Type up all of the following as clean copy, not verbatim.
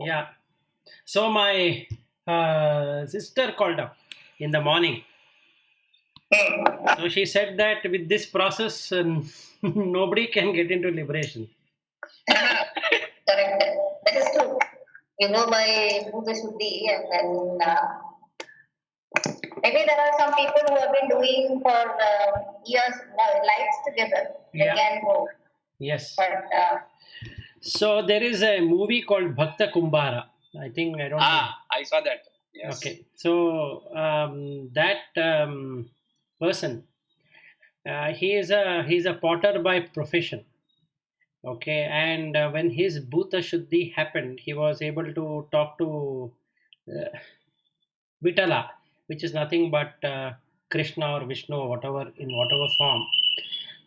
Yeah. So my sister called up in the morning. So she said that with this process, nobody can get into liberation. Correct. That is true. You go by Bhuta Shuddhi, and then maybe there are some people who have been doing for years, lives together. They Yeah. can go. Yes. But So there is a movie called Bhakta Kumbhara. I think I don't know. I saw that. Yes. Okay. So that person, he's a potter by profession. Okay, and when his Bhuta Shuddhi happened, he was able to talk to Vitala, which is nothing but Krishna or Vishnu or whatever, in whatever form.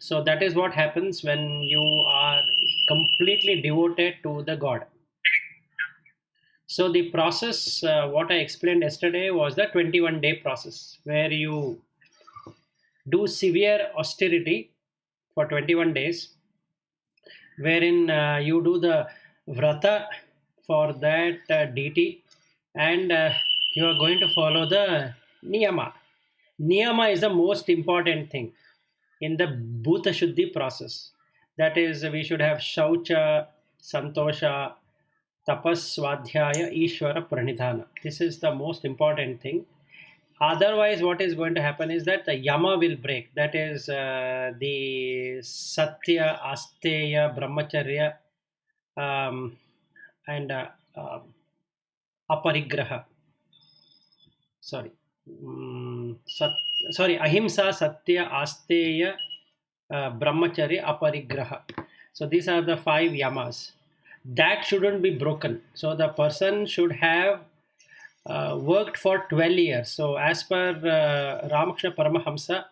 So that is what happens when you are completely devoted to the God. So the process, what I explained yesterday, was the 21-day process where you do severe austerity for 21 days, wherein you do the vrata for that deity, and you are going to follow the niyama. Niyama is the most important thing in the Bhuta Shuddhi process. That is, we should have Shaucha, Santosha, Tapas, Swadhyaya, Ishvara, Pranidhana. This is the most important thing. Otherwise, what is going to happen is that the yama will break. That is the Satya, Asteya, Brahmacharya, and Aparigraha. Sorry. Ahimsa, Satya, Asteya, Brahmacharya, Aparigraha. So these are the 5 yamas. That shouldn't be broken. So the person should have worked for 12 years. So as per Ramakrishna Paramahamsa,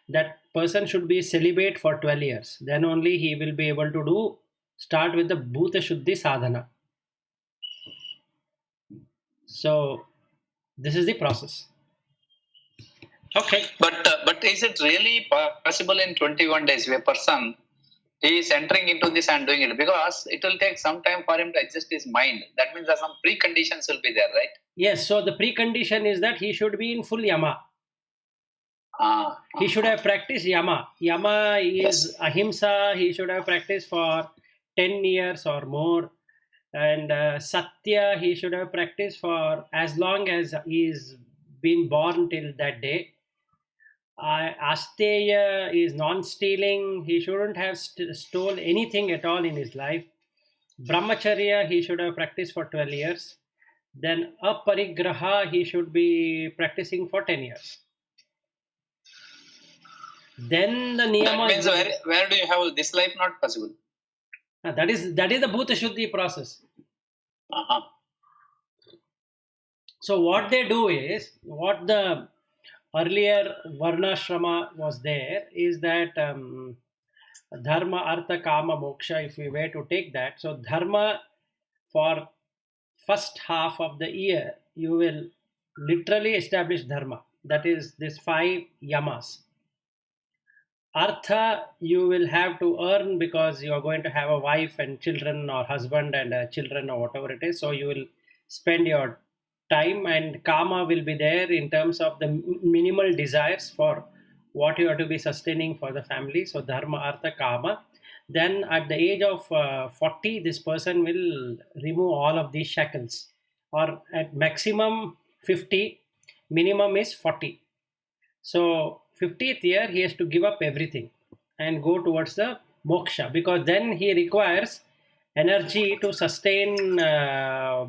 that person should be celibate for 12 years. Then only he will be able to start with the Bhuta Shuddhi sadhana. So this is the process. Okay. But is it really possible in 21 days if a person is entering into this and doing it? Because it will take some time for him to adjust his mind. That means that some preconditions will be there, right? Yes. So the precondition is that he should be in full yama. He should have practiced yama. Yama is ahimsa. He should have practiced for 10 years or more. And Satya, he should have practiced for as long as he's been born till that day. Asteya is non-stealing. He shouldn't have stole anything at all in his life. Brahmacharya, he should have practiced for 12 years. Then Aparigraha, he should be practicing for 10 years. Then the niyama. That means where do you have this life not possible? That is the Bhuta Shuddhi process. So what they do is, what the earlier Varnashrama was there is that Dharma, Artha, Kama, Moksha, if we were to take that. So Dharma, for first half of the year, you will literally establish Dharma. That is this 5 yamas. Artha, you will have to earn because you are going to have a wife and children, or husband and children, or whatever it is. So you will spend your time, and Kama will be there in terms of the minimal desires for what you have to be sustaining for the family. So Dharma, Artha, Kama. Then at the age of 40, this person will remove all of these shackles, or at maximum 50, minimum is 40. So 50th year, he has to give up everything and go towards the moksha, because then he requires energy to sustain,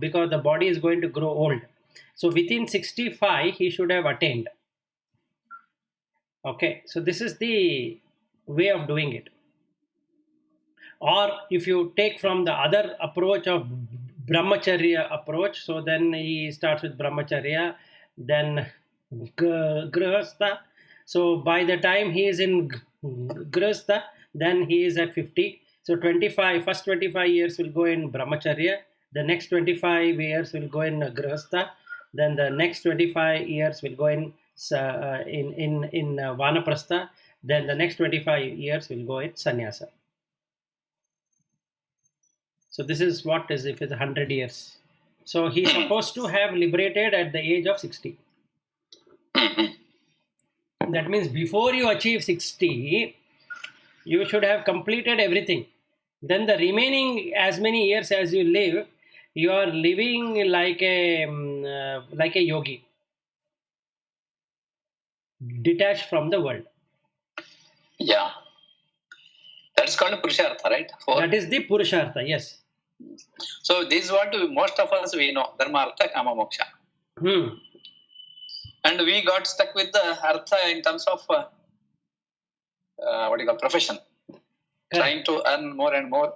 because the body is going to grow old. So within 65, he should have attained. Okay, so this is the way of doing it. Or if you take from the other approach of Brahmacharya approach, so then he starts with Brahmacharya, then Grihastha. So by the time he is in Grihastha, then he is at 50. So first 25 years will go in Brahmacharya, the next 25 years will go in Grihastha, then the next 25 years will go in Vanaprastha, then the next 25 years will go in Sannyasa. So this is what is if it's 100 years. So he's supposed to have liberated at the age of 60. That means before you achieve 60, you should have completed everything. Then the remaining as many years as you live, you are living like a yogi, detached from the world. Yeah. That's called Purushartha, right? That is the Purushartha, yes. So this is what most of us we know, Dharma, Artha, Kama, Moksha. And we got stuck with the Artha in terms of profession. Trying to earn more and more,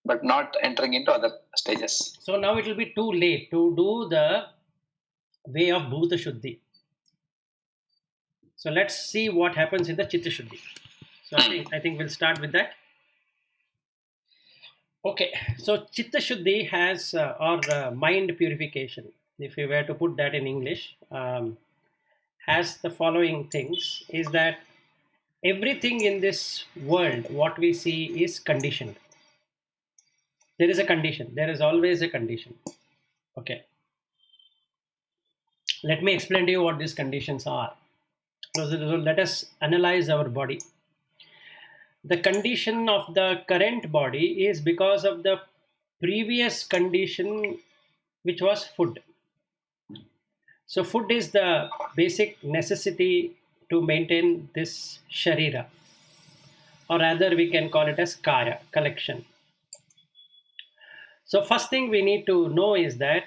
but not entering into other stages. So now it will be too late to do the way of Bhuta Shuddhi. So let's see what happens in the Chitta Shuddhi. So I think we'll start with that. Okay, so Chitta Shuddhi has, or mind purification, if we were to put that in English, has the following things, is that everything in this world, what we see is conditioned. There is a condition. There is always a condition. Okay. Let me explain to you what these conditions are. So let us analyze our body. The condition of the current body is because of the previous condition, which was food. So food is the basic necessity to maintain this sharira, or rather we can call it as kaya, collection. So first thing we need to know is that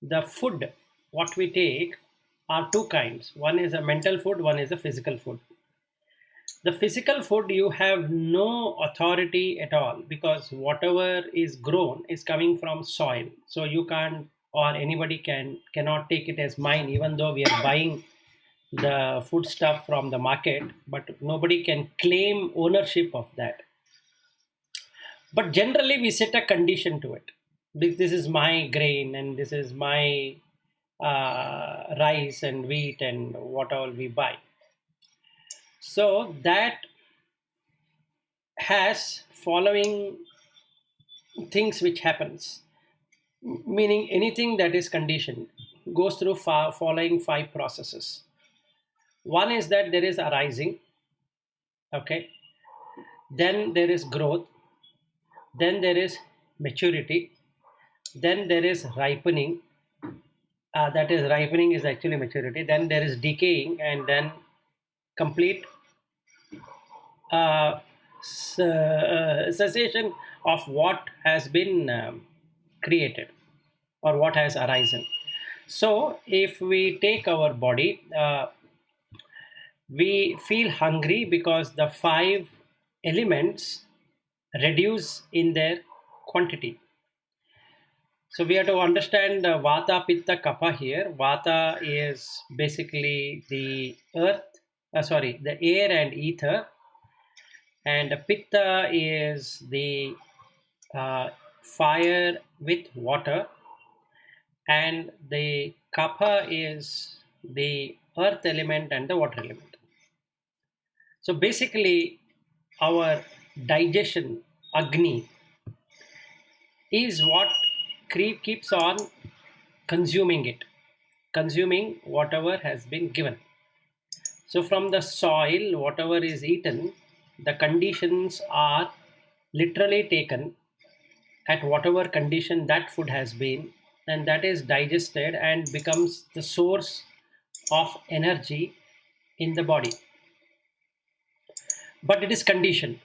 the food, what we take, are two kinds. One is a mental food, one is a physical food. The physical food, you have no authority at all, because whatever is grown is coming from soil. So you can't, or anybody cannot take it as mine, even though we are buying the food stuff from the market, but nobody can claim ownership of that. But generally we set a condition to it. This is my grain, and this is my rice and wheat and what all we buy. So that has following things which happens, meaning anything that is conditioned goes through following 5 processes. One is that there is arising, okay, then there is growth, then there is maturity, then there is ripening, that is ripening is actually maturity, then there is decaying, and then complete cessation of what has been created or what has arisen. So if we take our body, we feel hungry because the 5 elements reduce in their quantity. So we have to understand Vata, Pitta, Kapha here. Vata is basically the earth, the air and ether, and Pitta is the fire with water, and the Kapha is the earth element and the water element. So basically our digestion, Agni, is what keeps on consuming whatever has been given. So from the soil, whatever is eaten, the conditions are literally taken at whatever condition that food has been, and that is digested and becomes the source of energy in the body. But it is conditioned.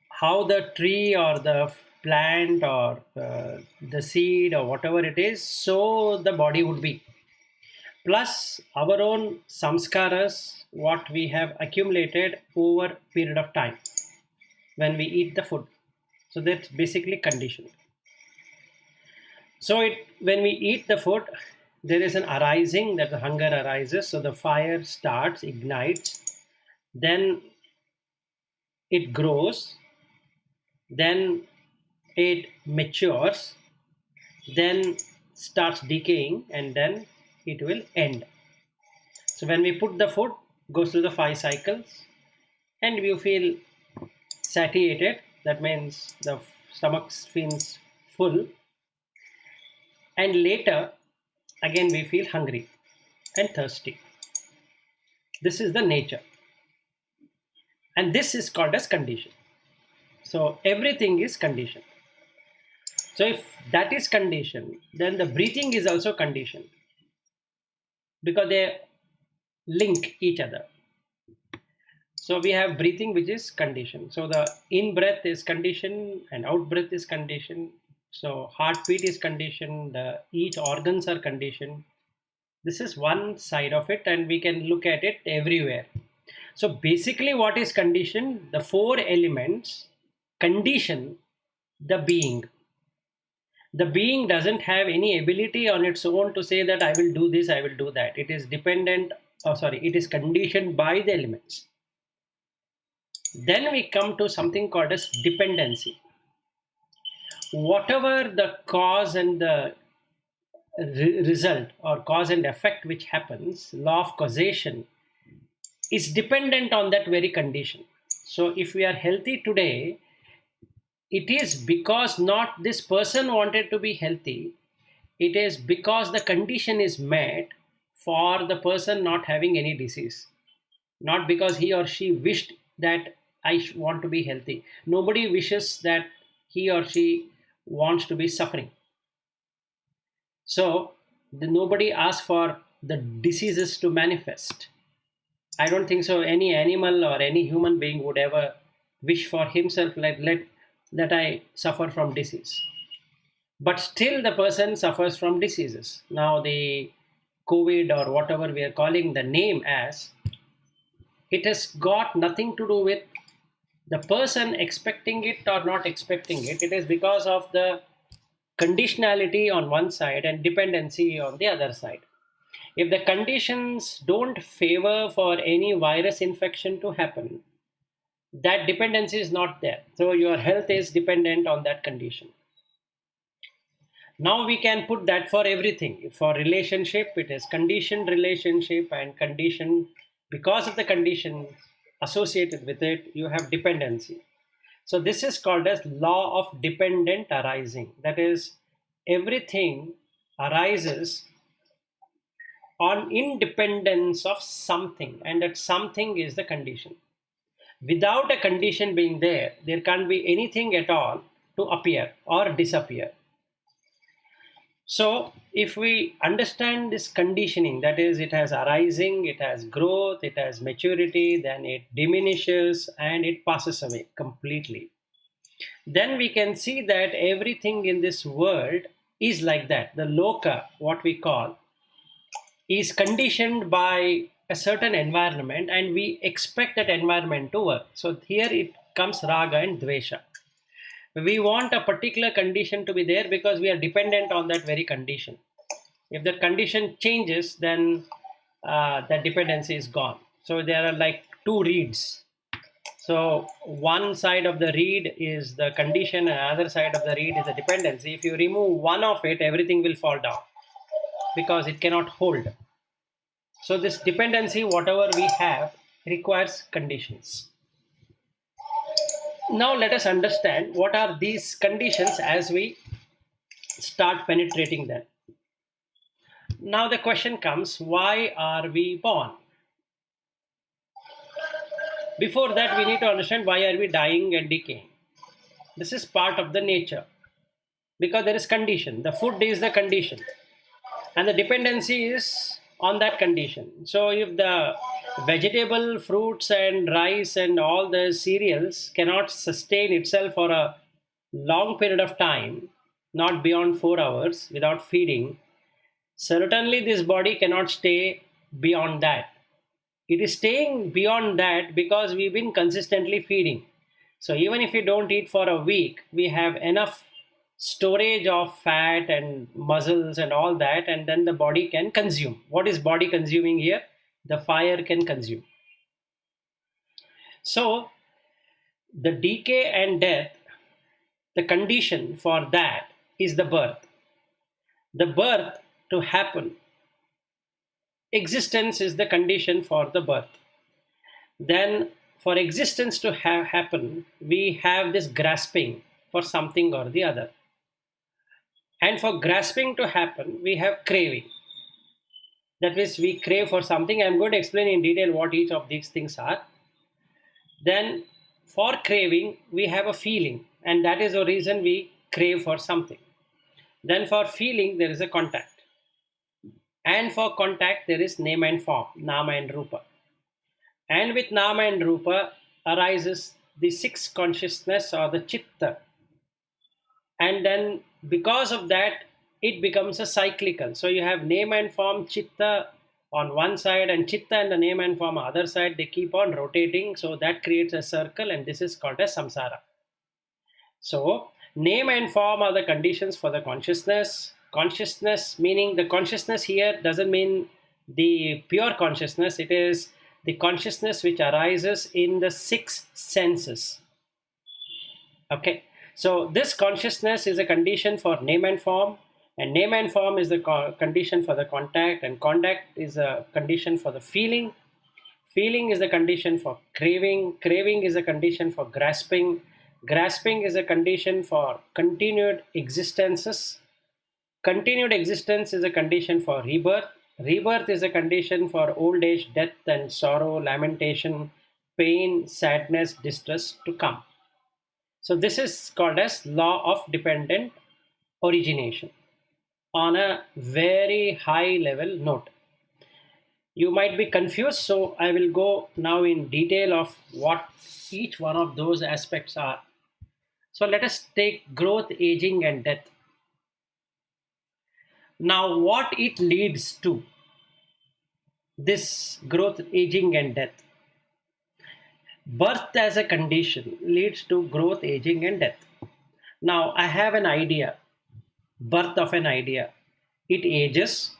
How the tree or the plant or the seed or whatever it is, so the body would be. Plus our own samskaras, what we have accumulated over a period of time when we eat the food. So that's basically conditioned. So when we eat the food, there is an arising, that the hunger arises. So the fire starts, ignites, then it grows, then it matures, then starts decaying, and then it will end. So when we put the food, goes through the 5 cycles, and you feel satiated. That means the stomach feels full, and later again we feel hungry and thirsty. This is the nature, and this is called as condition. So everything is conditioned. So if that is conditioned, then the breathing is also conditioned, because they link each other. So we have breathing which is conditioned. So the in breath is conditioned and out breath is conditioned. So heartbeat is conditioned, each organs are conditioned. This is one side of it, and we can look at it everywhere. So basically what is conditioned? The four elements condition the being. The being doesn't have any ability on its own to say that I will do this, I will do that. It is dependent, it is conditioned by the elements. Then we come to something called as dependency. Whatever the cause and the result, or cause and effect which happens, law of causation, is dependent on that very condition. So if we are healthy today, it is because not this person wanted to be healthy, it is because the condition is met for the person not having any disease, not because he or she wished that I want to be healthy. Nobody wishes that he or she wants to be suffering. So nobody asks for the diseases to manifest. I don't think so any animal or any human being would ever wish for himself like that I suffer from disease. But still the person suffers from diseases. Now the COVID or whatever we are calling the name as, it has got nothing to do with the person expecting it or not expecting it. It is because of the conditionality on one side and dependency on the other side. If the conditions don't favor for any virus infection to happen, that dependency is not there. So your health is dependent on that condition. Now we can put that for everything. For relationship, it is conditioned relationship, and conditioned because of the condition associated with it, you have dependency. So this is called as law of dependent arising. That is, everything arises on independence of something, and that something is the condition. Without a condition being there, there can't be anything at all to appear or disappear. So if we understand this conditioning, that is, it has arising, it has growth, it has maturity, then it diminishes and it passes away completely, then we can see that everything in this world is like that. The loka, what we call, is conditioned by a certain environment, and we expect that environment to work. So here it comes raga and dvesha. We want a particular condition to be there because we are dependent on that very condition. If that condition changes, then that dependency is gone. So there are like two reeds. So one side of the reed is the condition, and other side of the reed is the dependency. If you remove one of it, everything will fall down because it cannot hold. So this dependency, whatever we have, requires conditions. Now let us understand what are these conditions as we start penetrating them. Now the question comes, why are we born? Before that, we need to understand why are we dying and decaying. This is part of the nature, because there is condition. The food is the condition, and the dependency is on that condition. So if the vegetable, fruits and rice and all the cereals cannot sustain itself for a long period of time, not beyond 4 hours without feeding, certainly this body cannot stay beyond that. It is staying beyond that because we've been consistently feeding. So even if we don't eat for a week, we have enough storage of fat and muscles and all that, and then the body can consume. What is body consuming here? The fire can consume. So the decay and death, the condition for that is the birth. The birth to happen, existence is the condition for the birth. Then for existence to happen, we have this grasping for something or the other. And for grasping to happen, we have craving. That means we crave for something. I'm going to explain in detail what each of these things are. Then for craving, we have a feeling, and that is the reason we crave for something. Then for feeling, there is a contact. And for contact, there is name and form, nama and rupa. And with nama and rupa arises the sixth consciousness or the chitta. And then because of that, it becomes a cyclical. So you have name and form, chitta on one side, and chitta and the name and form on the other side. They keep on rotating. So that creates a circle, and this is called as samsara. So name and form are the conditions for the consciousness. Consciousness, meaning the consciousness here doesn't mean the pure consciousness. It is the consciousness which arises in the six senses. Okay. So this consciousness is a condition for name and form, and name and form is the condition for the contact, and contact is a condition for the feeling. Feeling is the condition for craving. Craving is a condition for grasping. Grasping is a condition for continued existences. Continued existence is a condition for rebirth. Rebirth is a condition for old age, death, and sorrow, lamentation, pain, sadness, distress to come. So this is called as law of dependent origination on a very high level note. You might be confused, so I will go now in detail of what each one of those aspects are. So let us take growth, aging, and death. Now, what it leads to, this growth, aging, and death. Birth as a condition leads to growth, aging, and death. Now, I have an idea, birth of an idea. It ages,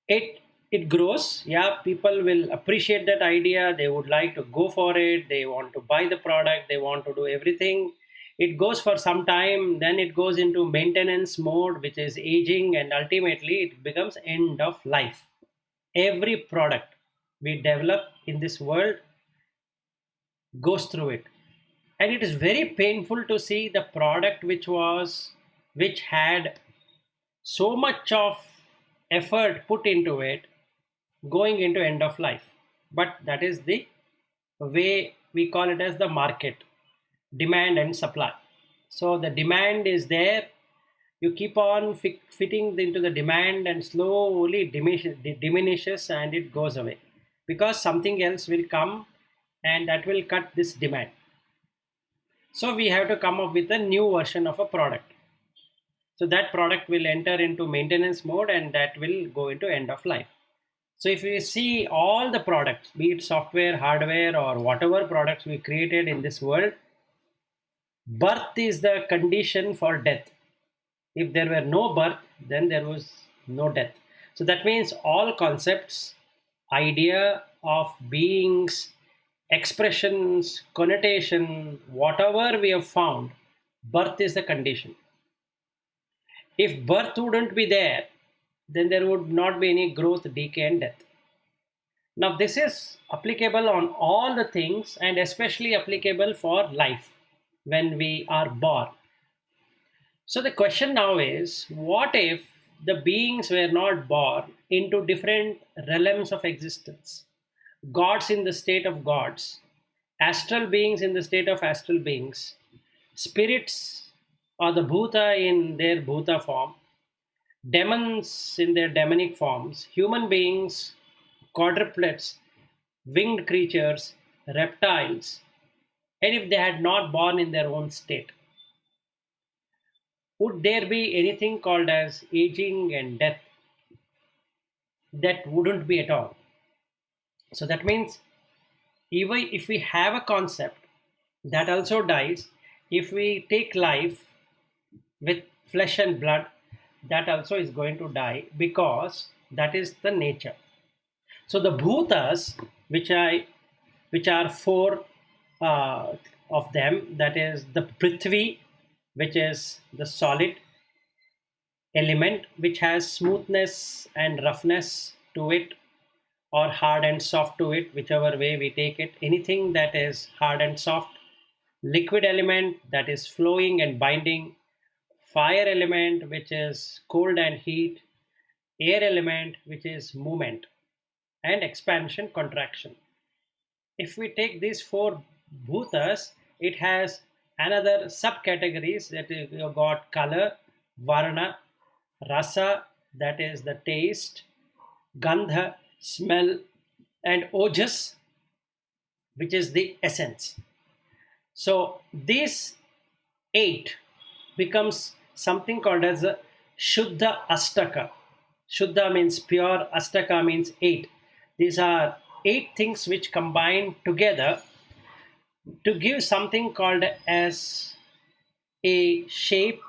it grows. Yeah, people will appreciate that idea. They would like to go for it. They want to buy the product. They want to do everything. It goes for some time, then it goes into maintenance mode, which is aging, and ultimately it becomes end of life. Every product we develop in this world goes through it. And it is very painful to see the product which had so much of effort put into it going into end of life. But that is the way we call it as the market, demand and supply. So the demand is there, you keep on fitting into the demand, and slowly diminishes and it goes away, because something else will come and that will cut this demand. So we have to come up with a new version of a product. So that product will enter into maintenance mode, and that will go into end of life. So if we see all the products, be it software, hardware, or whatever products we created in this world, birth is the condition for death. If there were no birth, then there was no death. So that means all concepts, idea of beings, expressions, connotation, whatever we have found, birth is the condition. If birth wouldn't be there, then there would not be any growth, decay, and death. Now, this is applicable on all the things, and especially applicable for life when we are born. So the question now is, what if the beings were not born into different realms of existence? Gods in the state of gods, astral beings in the state of astral beings, spirits or the Bhuta in their Bhuta form, demons in their demonic forms, human beings, quadrupeds, winged creatures, reptiles, and if they had not born in their own state, would there be anything called as aging and death? That wouldn't be at all. So that means even if we have a concept that also dies, if we take life with flesh and blood, that also is going to die, because that is the nature. So the bhutas, which are four of them, that is the prithvi, which is the solid element, which has smoothness and roughness to it, or hard and soft to it, whichever way we take it. Anything that is hard and soft. Liquid element, that is flowing and binding. fire element, which is cold and heat, air element, which is movement, and expansion, contraction. If we take these four bhutas, it has another subcategories that you got color, varna, rasa, that is the taste, gandha, smell, and ojas, which is the essence. So these eight becomes something called as a Shuddha Astaka. Shuddha means pure, Astaka means eight. These are eight things which combine together to give something called as a shape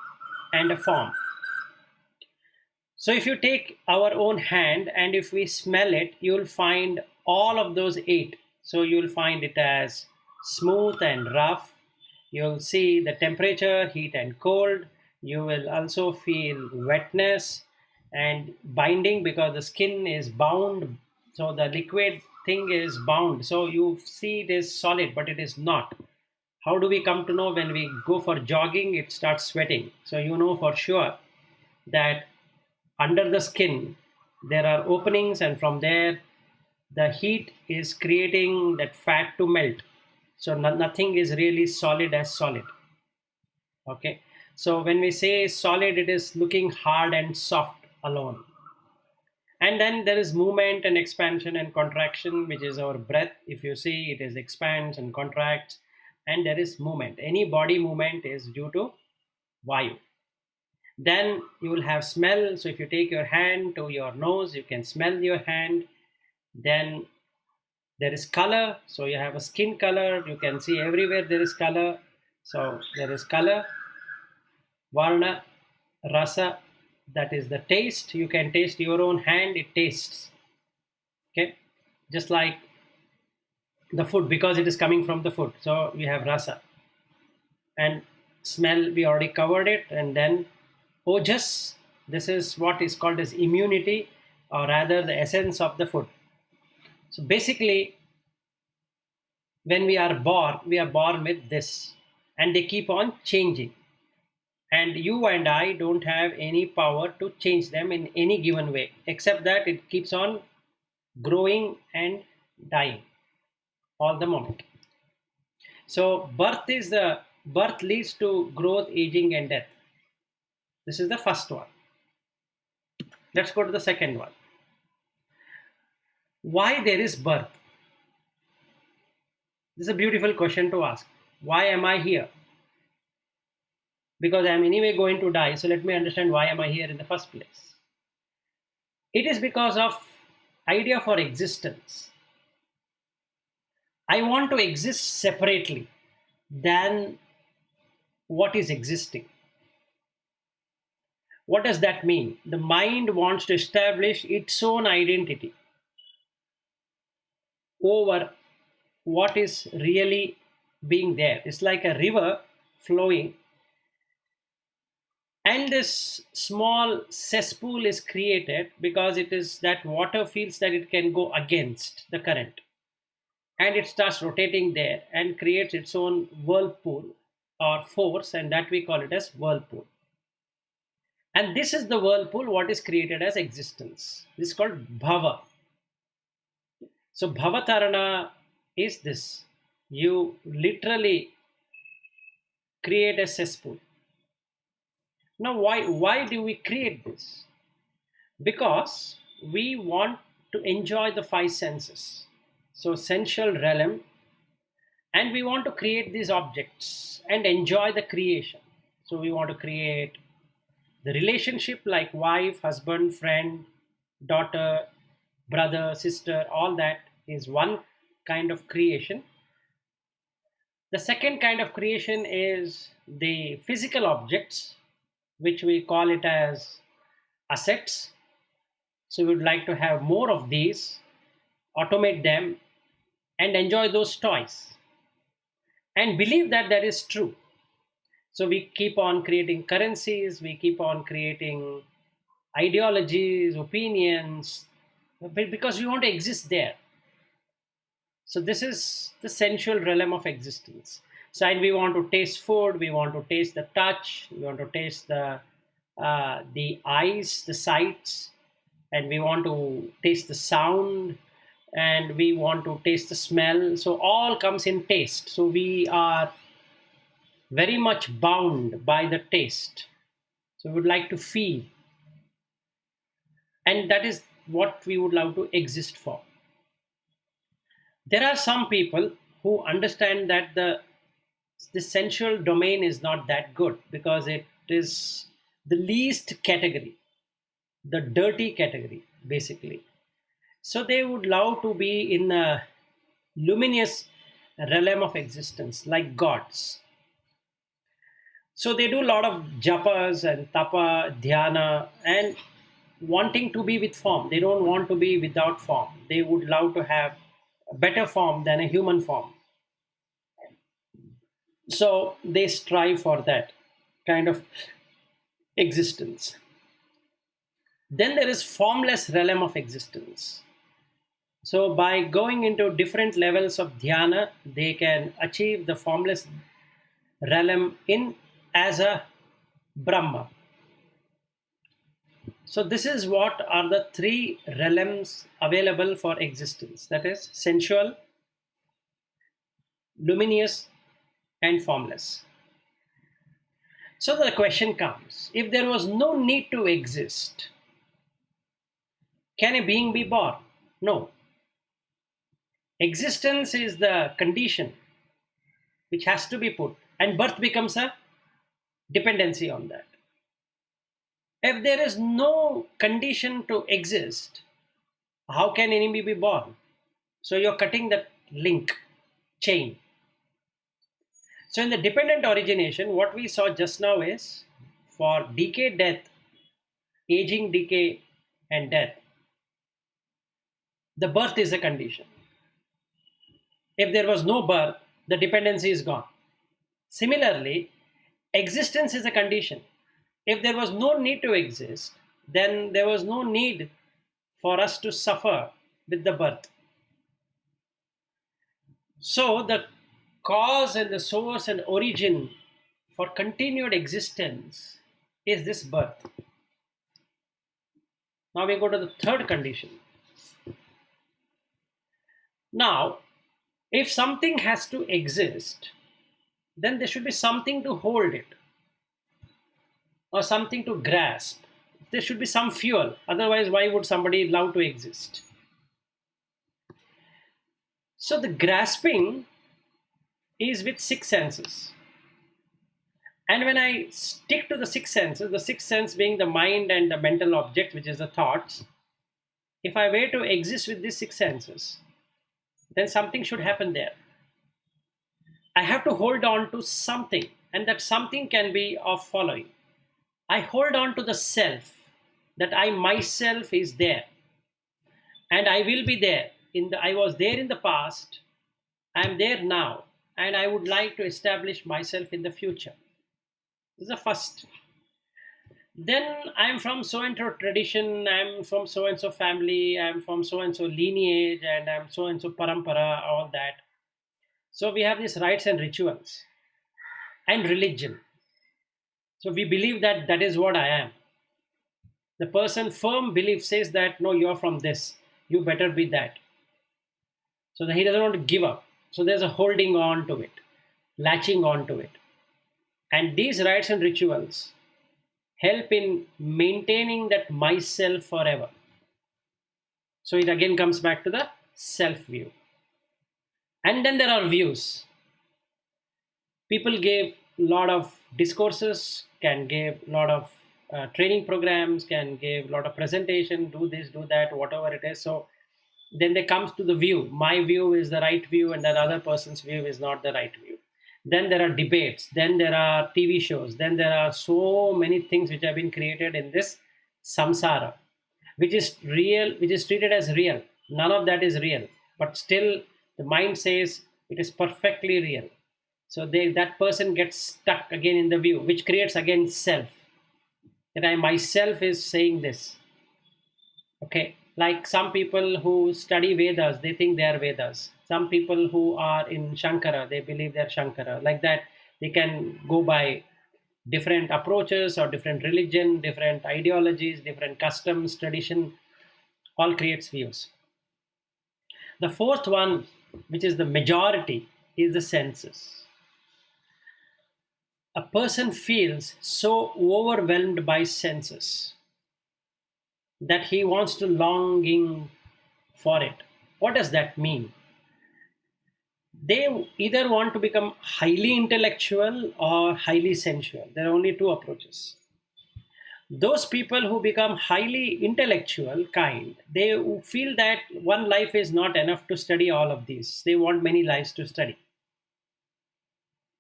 and a form. So if you take our own hand and if we smell it, you'll find all of those eight. So you'll find it as smooth and rough. You'll see the temperature, heat and cold. You will also feel wetness and binding because the skin is bound. So the liquid thing is bound. So you see it is solid, but it is not. How do we come to know? When we go for jogging, it starts sweating. So you know for sure that under the skin there are openings, and from there the heat is creating that fat to melt. So nothing is really solid as solid. Okay. So when we say solid, it is looking hard and soft alone. And then there is movement and expansion and contraction, which is our breath. If you see, it is expands and contracts, and there is movement. Any body movement is due to vayu. Then you will have smell. So if you take your hand to your nose, you can smell your hand. Then there is color. So you have a skin color. You can see everywhere there is color. So there is color. Varna, rasa, that is the taste. You can taste your own hand, it tastes. Okay, just like the food, because it is coming from the food. So we have rasa. And smell, we already covered it. And then ojas, this is what is called as immunity, or rather the essence of the food. So basically, when we are born with this, and they keep on changing. And you and I don't have any power to change them in any given way, except that it keeps on growing and dying all the moment. So birth leads to growth, aging, and death. This is the first one. Let's go to the second one. Why there is birth? This is a beautiful question to ask. Why am I here? Because I am anyway going to die. So let me understand, why am I here in the first place? It is because of idea for existence. I want to exist separately than what is existing. What does that mean? The mind wants to establish its own identity over what is really being there. It's like a river flowing, and this small cesspool is created because it is that water feels that it can go against the current, and it starts rotating there and creates its own whirlpool or force, and that we call it as whirlpool. And this is the whirlpool what is created as existence. This is called bhava. So bhavatarana is this. You literally create a cesspool. Now why do we create this? Because we want to enjoy the five senses. So sensual realm, and we want to create these objects and enjoy the creation. So we want to create the relationship like wife, husband, friend, daughter, brother, sister, all that is one kind of creation. The second kind of creation is the physical objects, which we call it as assets. So we would like to have more of these, automate them, and enjoy those toys, and believe that that is true. So we keep on creating currencies, we keep on creating ideologies, opinions, because we want to exist there. So this is the sensual realm of existence. So, and we want to taste food, we want to taste the touch, we want to taste the eyes, the sights, and we want to taste the sound, and we want to taste the smell. So all comes in taste. So we are very much bound by the taste. So we would like to feel, and that is what we would love to exist for. There are some people who understand that the sensual domain is not that good because it is the least category, the dirty category, basically. So they would love to be in a luminous realm of existence like gods. So they do a lot of japas and tapa, dhyana, and wanting to be with form. They don't want to be without form. They would love to have a better form than a human form. So they strive for that kind of existence. Then there is formless realm of existence. So by going into different levels of dhyana, they can achieve the formless realm in as a Brahma. So this is what are the three realms available for existence. That is sensual, luminous, and formless. So the question comes, if there was no need to exist, can a being be born? No. Existence is the condition which has to be put, and birth becomes a dependency on that. If there is no condition to exist, how can any be born? So you're cutting that link, chain. So in the dependent origination, what we saw just now is for decay, death, aging, decay, and death, the birth is a condition. If there was no birth, the dependency is gone. Similarly, existence is a condition. If there was no need to exist, then there was no need for us to suffer with the birth. So the cause and the source and origin for continued existence is this birth. Now we go to the third condition. Now, if something has to exist, then there should be something to hold it or something to grasp. There should be some fuel. Otherwise, why would somebody love to exist? So the grasping is with six senses. And when I stick to the six senses, the sixth sense being the mind and the mental object, which is the thoughts, if I were to exist with these six senses, then something should happen there. I have to hold on to something, and that something can be of following. I hold on to the self, that I myself is there, and I will be there. I was there in the past, I am there now, and I would like to establish myself in the future. This is the first. Then I'm from so and so tradition, I'm from so and so family, I'm from so and so lineage, and I'm so and so parampara, all that. So we have these rites and rituals and religion. So we believe that that is what I am. The person firm belief says that no, you're from this, you better be that. So that he doesn't want to give up. So there's a holding on to it, latching on to it. And these rites and rituals help in maintaining that myself forever. So it again comes back to the self view. And then there are views. People give a lot of discourses, can give a lot of training programs, can give a lot of presentation, do this, do that, whatever it is. So then they comes to the view. My view is the right view and that other person's view is not the right view. Then there are debates, then there are TV shows, then there are so many things which have been created in this samsara, which is real, which is treated as real. None of that is real, but still the mind says it is perfectly real. So that person gets stuck again in the view, which creates again self. That I myself is saying this. Okay, like some people who study Vedas, they think they are Vedas. Some people who are in Shankara, they believe they're Shankara. Like that, they can go by different approaches or different religion, different ideologies, different customs, tradition, all creates views. The fourth one, which is the majority, is the senses. A person feels so overwhelmed by senses that he wants to longing for it. What does that mean? They either want to become highly intellectual or highly sensual. There are only two approaches. Those people who become highly intellectual kind, they feel that one life is not enough to study all of these. They want many lives to study.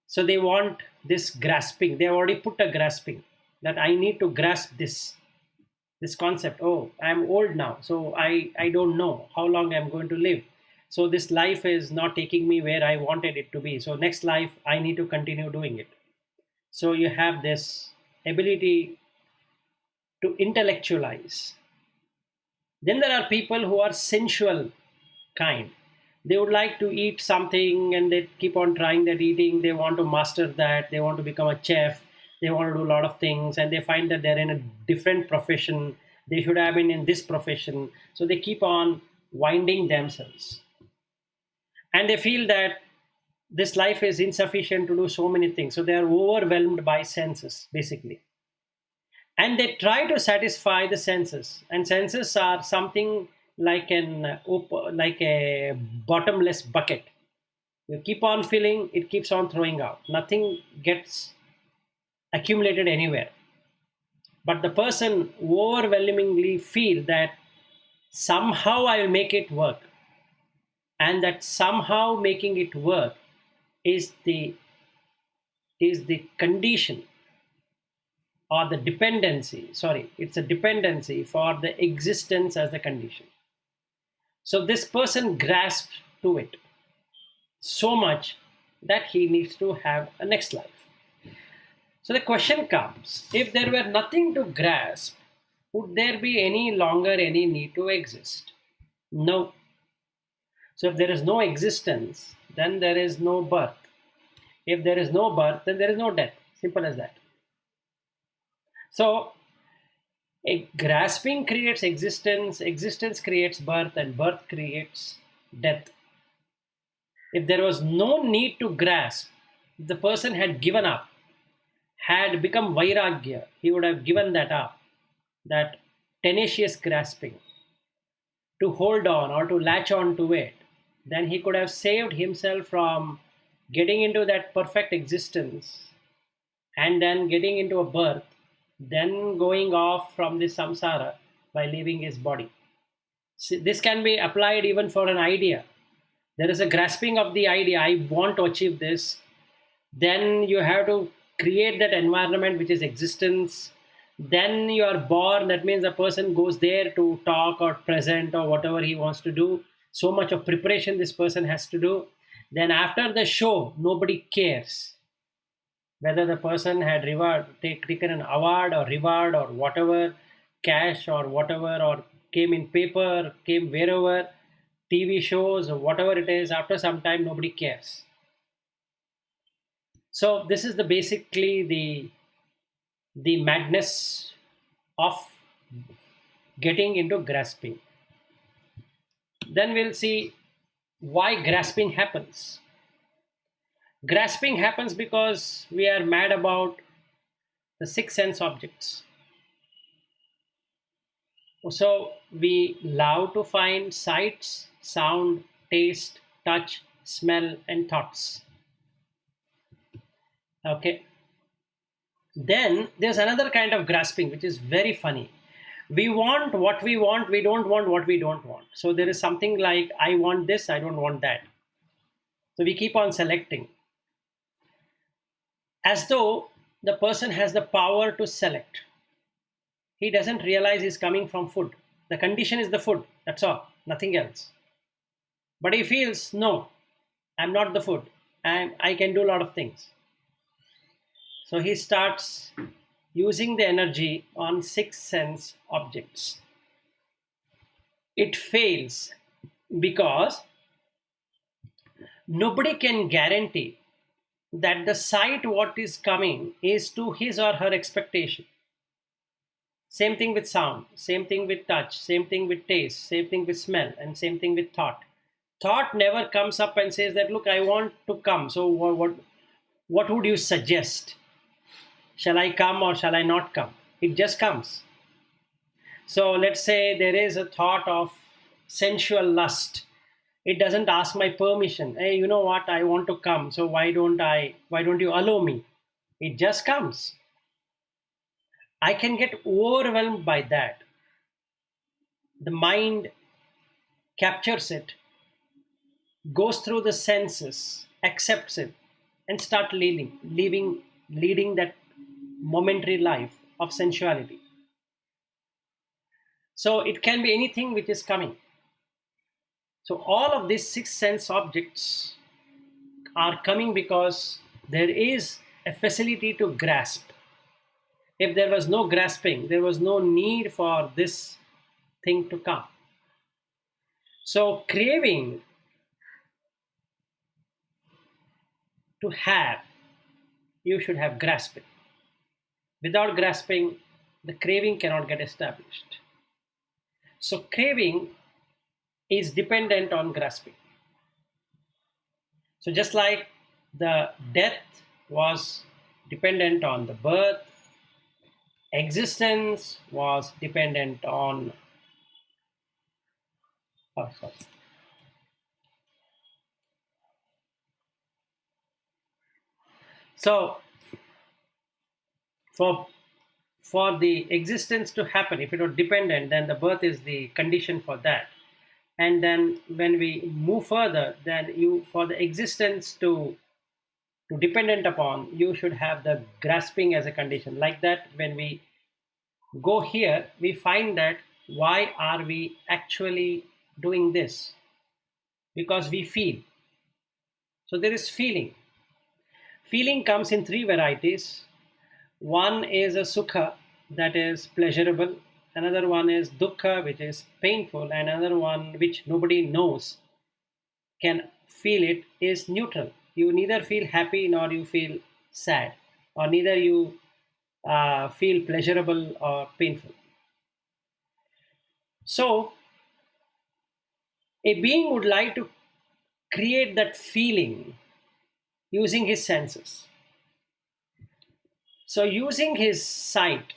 So they want this grasping. They have already put a grasping that I need to grasp this concept. Oh, I'm old now, so I don't know how long I'm going to live. So this life is not taking me where I wanted it to be. So next life, I need to continue doing it. So you have this ability to intellectualize. Then there are people who are sensual kind. They would like to eat something and they keep on trying that eating. They want to master that. They want to become a chef. They want to do a lot of things and they find that they're in a different profession. They should have been in this profession. So they keep on winding themselves. And they feel that this life is insufficient to do so many things. So they are overwhelmed by senses, basically. And they try to satisfy the senses. And senses are something like a bottomless bucket. You keep on filling, it keeps on throwing out. Nothing gets accumulated anywhere. But the person overwhelmingly feel that somehow I will make it work. And that somehow making it work is the condition or the dependency. Sorry, it's a dependency for the existence as a condition. So this person grasps to it so much that he needs to have a next life. So the question comes, if there were nothing to grasp, would there be any longer any need to exist? No. So if there is no existence, then there is no birth. If there is no birth, then there is no death. Simple as that. So a grasping creates existence, existence creates birth, and birth creates death. If there was no need to grasp, if the person had given up, had become vairagya, he would have given that up, that tenacious grasping, to hold on or to latch on to it, then he could have saved himself from getting into that perfect existence and then getting into a birth, then going off from this samsara by leaving his body. See, this can be applied even for an idea. There is a grasping of the idea, I want to achieve this. Then you have to create that environment which is existence. Then you are born, that means a person goes there to talk or present or whatever he wants to do. So much of preparation this person has to do. Then after the show, nobody cares whether the person had taken an award or reward or whatever, cash or whatever, or came in paper, came wherever, TV shows or whatever it is. After some time, nobody cares. So this is basically the madness of getting into grasping. Then we'll see why grasping happens. Grasping happens because we are mad about the six sense objects. So we love to find sights, sound, taste, touch, smell, and thoughts. Okay. Then there's another kind of grasping which is very funny. We want what we want, we don't want what we don't want. So there is something like, I want this, I don't want that. So we keep on selecting. As though the person has the power to select. He doesn't realize he's coming from food. The condition is the food, that's all, nothing else. But he feels, no, I'm not the food. I can do a lot of things. So he starts using the energy on six sense objects. It fails because nobody can guarantee that the sight what is coming is to his or her expectation. Same thing with sound, same thing with touch, same thing with taste, same thing with smell, and same thing with thought. Thought never comes up and says that, look, I want to come. So what would you suggest? Shall I come or shall I not come? It just comes. So let's say there is a thought of sensual lust. It doesn't ask my permission. Hey, you know what? I want to come. So why don't you allow me? It just comes. I can get overwhelmed by that. The mind captures it, goes through the senses, accepts it, and start leading that momentary life of sensuality. So it can be anything which is coming. So all of these six sense objects are coming because there is a facility to grasp. If there was no grasping, there was no need for this thing to come. So craving to have, you should have grasping. Without grasping, the craving cannot get established. So craving is dependent on grasping. So just like the death was dependent on the birth, existence was dependent on So for the existence to happen, if it was dependent, then the birth is the condition for that. And then when we move further, then for the existence to dependent upon, you should have the grasping as a condition. Like that, when we go here, we find that why are we actually doing this? Because we feel. So there is feeling. Feeling comes in three varieties. One is a sukha, that is pleasurable. Another one is dukkha, which is painful. And another one, which nobody knows, can feel it, is neutral. You neither feel happy nor you feel sad, or neither you feel pleasurable or painful. So a being would like to create that feeling using his senses. So using his sight,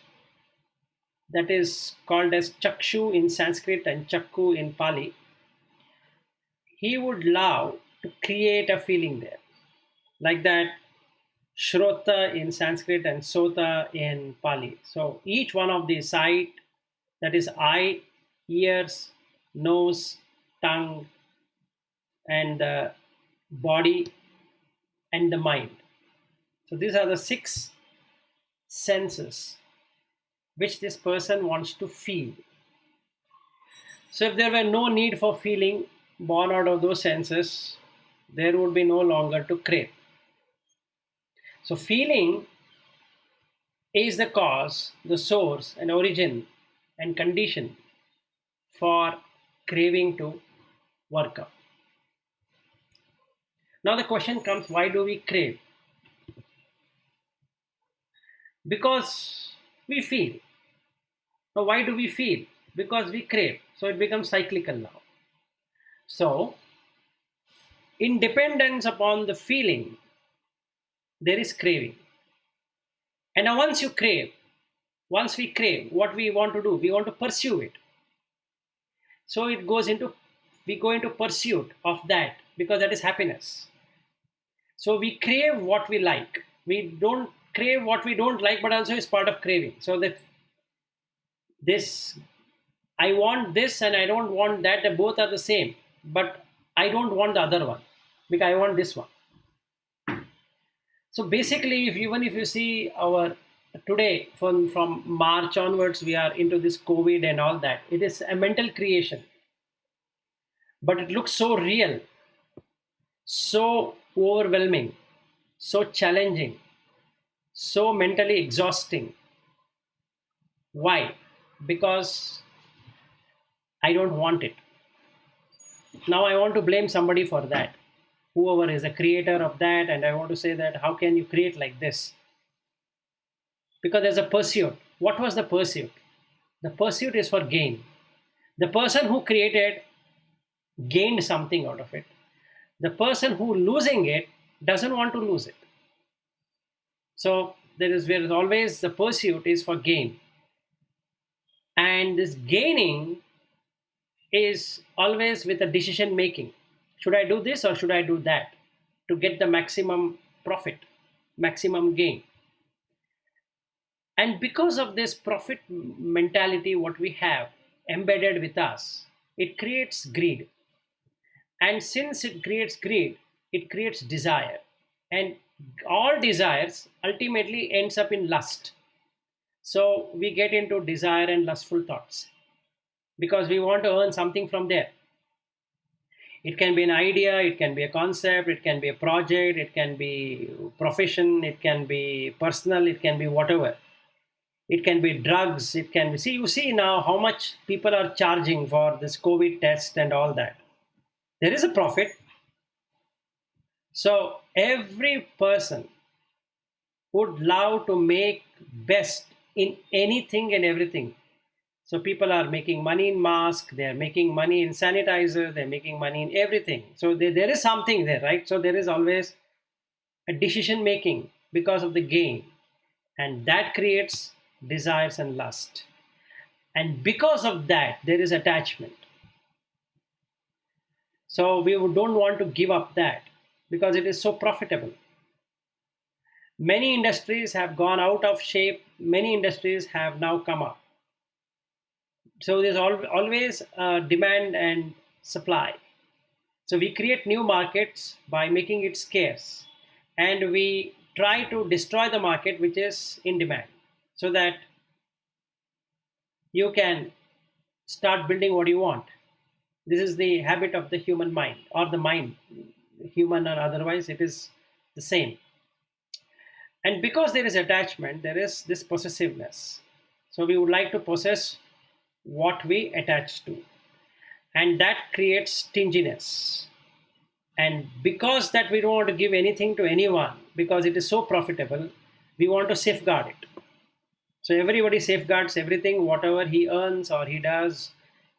that is called as chakshu in Sanskrit and chakku in Pali, he would love to create a feeling there. Like that, shrota in Sanskrit and sota in Pali. So each one of the sight, that is eye, ears, nose, tongue, and the body and the mind. So these are the six senses which this person wants to feel. So if there were no need for feeling born out of those senses, there would be no longer to crave. So feeling is the cause, the source and origin and condition for craving to work up. Now the question comes, why do we crave? Because we feel. Now why do we feel? Because we crave. So it becomes cyclical now. So in dependence upon the feeling, there is craving. And now once we crave, what we want to do? We want to pursue it. So we go into pursuit of that, because that is happiness. So we crave what we like. We don't crave what we don't like, but also is part of craving. So that I want this and I don't want that, they both are the same, but I don't want the other one because I want this one. So basically, even if you see our today, from March onwards, we are into this COVID and all that. It is a mental creation, but it looks so real, so overwhelming, so challenging, so mentally exhausting. Why? Because I don't want it. Now I want to blame somebody for that. whoever is the creator of that, and I want to say that how can you create like this? Because there's a pursuit. What was the pursuit? The pursuit is for gain. The person who created gained something out of it. The person who losing it doesn't want to lose it. So there is always the pursuit is for gain. And this gaining is always with a decision making. Should I do this or should I do that to get the maximum profit, maximum gain? And because of this profit mentality, what we have embedded with us, it creates greed. And since it creates greed, it creates desire. And all desires ultimately ends up in lust. So we get into desire and lustful thoughts because we want to earn something from there. It can be an idea, it can be a concept, it can be a project, it can be profession, it can be personal, it can be whatever. It can be drugs, it can be, you see now how much people are charging for this COVID test and all that. There is a profit. So every person would love to make best in anything and everything. So people are making money in mask, they're making money in sanitizer, they're making money in everything. So there is something there, right? So there is always a decision making because of the gain. And that creates desires and lust. And because of that, there is attachment. So we don't want to give up that because it is so profitable. Many industries have gone out of shape. Many industries have now come up. So there's always demand and supply. So we create new markets by making it scarce. And we try to destroy the market which is in demand so that you can start building what you want. This is the habit of the human mind, or the mind, human or otherwise, it is the same. And because there is attachment, there is this possessiveness. So we would like to possess what we attach to. And that creates stinginess. And because that we don't want to give anything to anyone, because it is so profitable, we want to safeguard it. So everybody safeguards everything, whatever he earns or he does,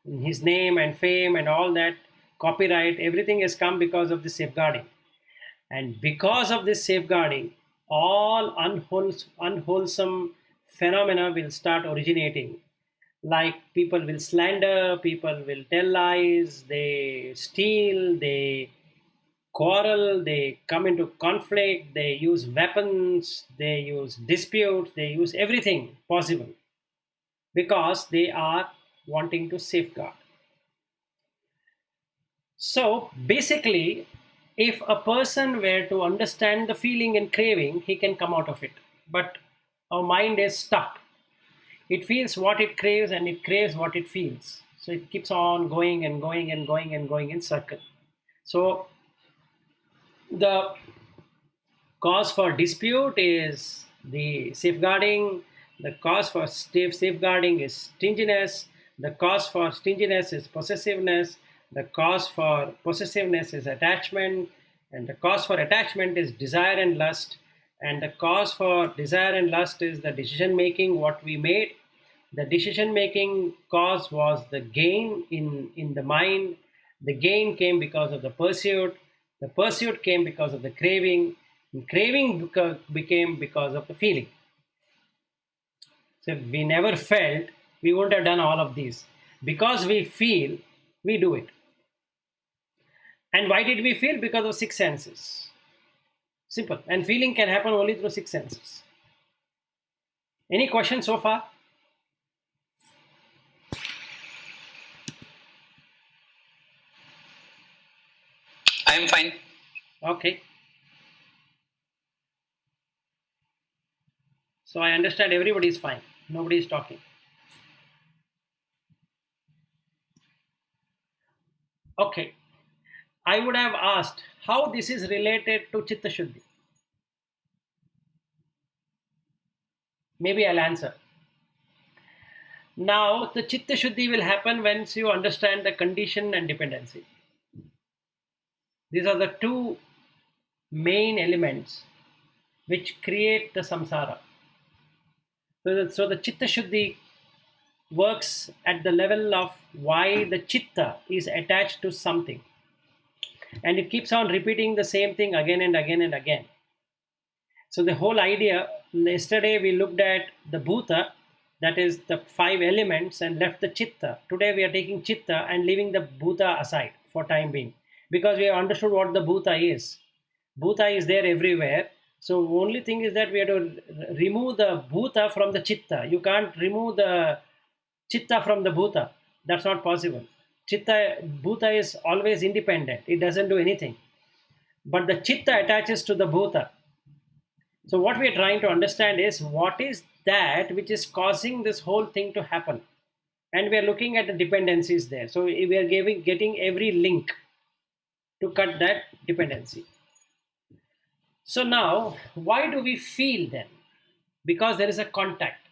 his name and fame and all that, copyright, everything has come because of the safeguarding. And because of this safeguarding, all unwholesome phenomena will start originating. Like people will slander, people will tell lies, they steal, they quarrel, they come into conflict, they use weapons, they use disputes, they use everything possible because they are wanting to safeguard. So basically, if a person were to understand the feeling and craving, he can come out of it. But our mind is stuck. It feels what it craves and it craves what it feels. So it keeps on going and going and going and going in circle. So the cause for dispute is the safeguarding. The cause for safeguarding is stinginess. The cause for stinginess is possessiveness. The cause for possessiveness is attachment. And the cause for attachment is desire and lust. And the cause for desire and lust is the decision making, what we made. The decision making cause was the gain in the mind. The gain came because of the pursuit. The pursuit came because of the craving. And craving became because of the feeling. So if we never felt, we wouldn't have done all of these. Because we feel, we do it. And why did we feel? Because of six senses. Simple. And feeling can happen only through six senses. Any questions so far? I am fine. Okay. So I understand everybody is fine. Nobody is talking. Okay. I would have asked how this is related to Chitta Shuddhi. Maybe I'll answer. Now, the Chitta Shuddhi will happen once you understand the condition and dependency. These are the two main elements which create the samsara. So the Chitta Shuddhi works at the level of why the Chitta is attached to something. And it keeps on repeating the same thing again and again and again. So the whole idea, yesterday we looked at the Bhuta, that is the 5 elements, and left the Chitta. Today we are taking Chitta and leaving the Bhuta aside for time being, because we have understood what the Bhuta is. Bhuta is there everywhere. So only thing is that we have to remove the Bhuta from the Chitta. You can't remove the Chitta from the Bhuta. That's not possible. Bhuta is always independent. It doesn't do anything. But the Chitta attaches to the Bhuta. So what we are trying to understand is what is that which is causing this whole thing to happen. And we are looking at the dependencies there. So we are getting every link to cut that dependency. So now, why do we feel then? Because there is a contact.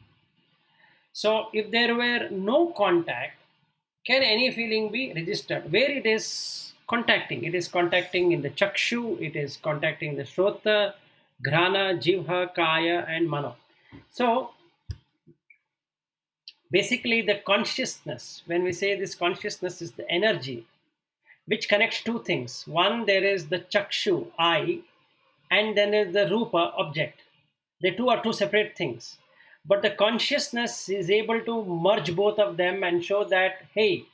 So if there were no contact, can any feeling be registered? Where it is contacting? It is contacting in the chakshu, it is contacting the shrota, grana, jivha, kaya, and mano. So basically the consciousness, when we say this consciousness is the energy which connects two things. One, there is the chakshu, eye, and then there is the rupa, object. The two are two separate things. But the consciousness is able to merge both of them and show that, hey,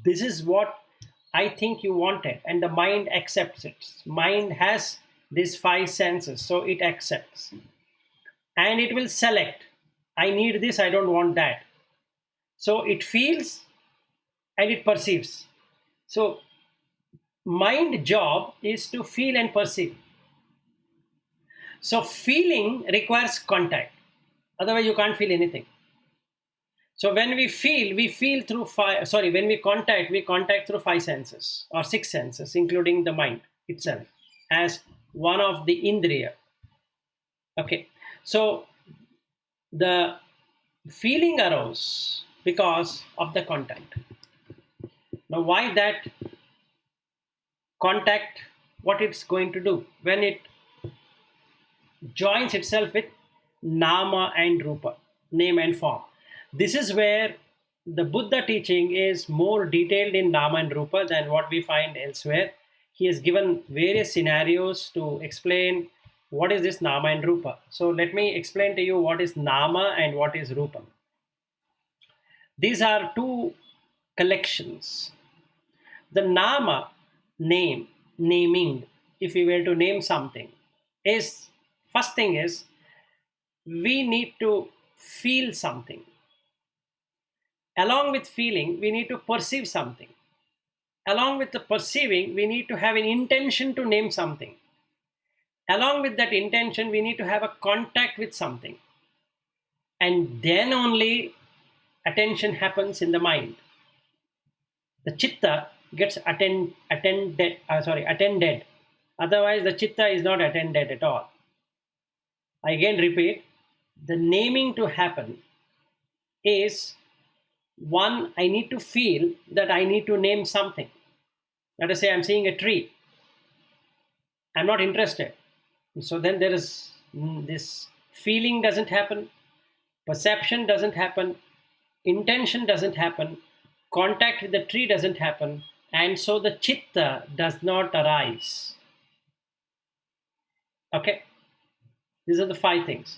this is what I think you wanted. And the mind accepts it. Mind has these 5 senses, so it accepts. And it will select, I need this, I don't want that. So it feels and it perceives. So mind job is to feel and perceive. So feeling requires contact. Otherwise you can't feel anything. So when we feel through when we contact through 5 senses or 6 senses, including the mind itself as one of the indriya. Okay. So the feeling arose because of the contact. Now why that contact, what it's going to do when it joins itself with nama and rupa, name and form. This is where the Buddha teaching is more detailed in nama and rupa than what we find elsewhere. He has given various scenarios to explain what is this nama and rupa. So let me explain to you what is nama and what is rupa. These are 2 collections. The nama, naming, if we were to name something, is, first thing is, we need to feel something. Along with feeling, we need to perceive something. Along with the perceiving, we need to have an intention to name something. Along with that intention, we need to have a contact with something. And then only attention happens in the mind. The chitta gets attended. Otherwise, the chitta is not attended at all. I again repeat, the naming to happen is, one, I need to feel that I need to name something. Let us say I'm seeing a tree. I'm not interested. So then there is this feeling doesn't happen, perception doesn't happen, intention doesn't happen, contact with the tree doesn't happen, and so the chitta does not arise. Okay? These are the 5 things.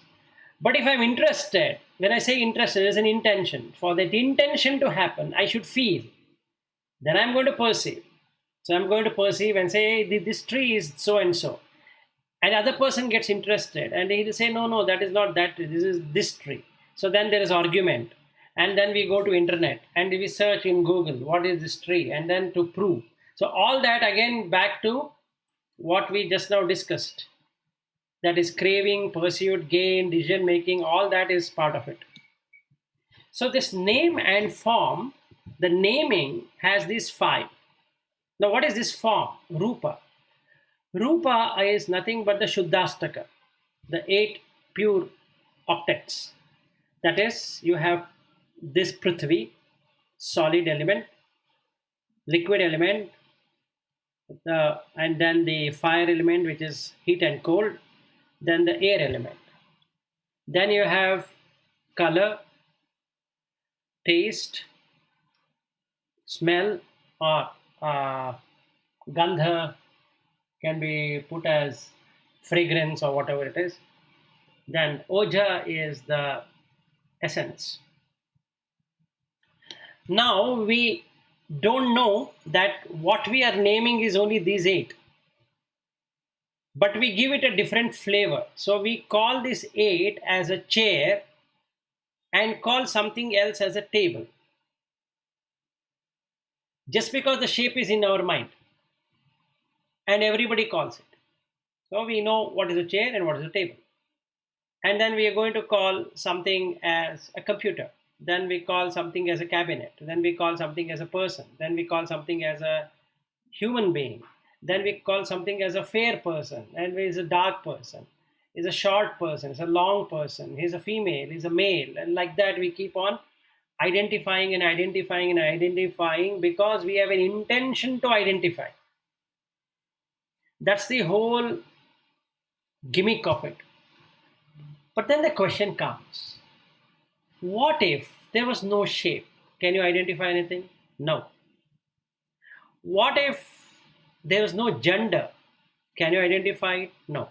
But if I'm interested, when I say interested, there's an intention. For that intention to happen, I should feel. Then I'm going to perceive. So I'm going to perceive and say, hey, this tree is so and so. And other person gets interested and he'll say, no, that is not that tree. This is this tree. So then there is argument. And then we go to internet and we search in Google, what is this tree? And then to prove. So all that again back to what we just now discussed. That is craving, pursuit, gain, decision making, all that is part of it. So this name and form, the naming has these 5. Now what is this form? Rupa. Rupa is nothing but the Shuddhastaka, the 8 pure octets. That is, you have this Prithvi, solid element, liquid element, and then the fire element, which is heat and cold, then the air element. Then you have color, taste, smell, or gandha can be put as fragrance or whatever it is. Then oja is the essence. Now we don't know that what we are naming is only these 8, but we give it a different flavor. So we call this 8 as a chair and call something else as a table, just because the shape is in our mind and everybody calls it. So we know what is a chair and what is a table. And then we are going to call something as a computer. Then we call something as a cabinet. Then we call something as a person. Then we call something as a human being. Then we call something as a fair person. And is a dark person. Is a short person. Is a long person. He's a female. He's a male. And like that we keep on identifying and identifying and identifying, because we have an intention to identify. That's the whole gimmick of it. But then the question comes, what if there was no shape? Can you identify anything? No. What if there was no gender? Can you identify it? No.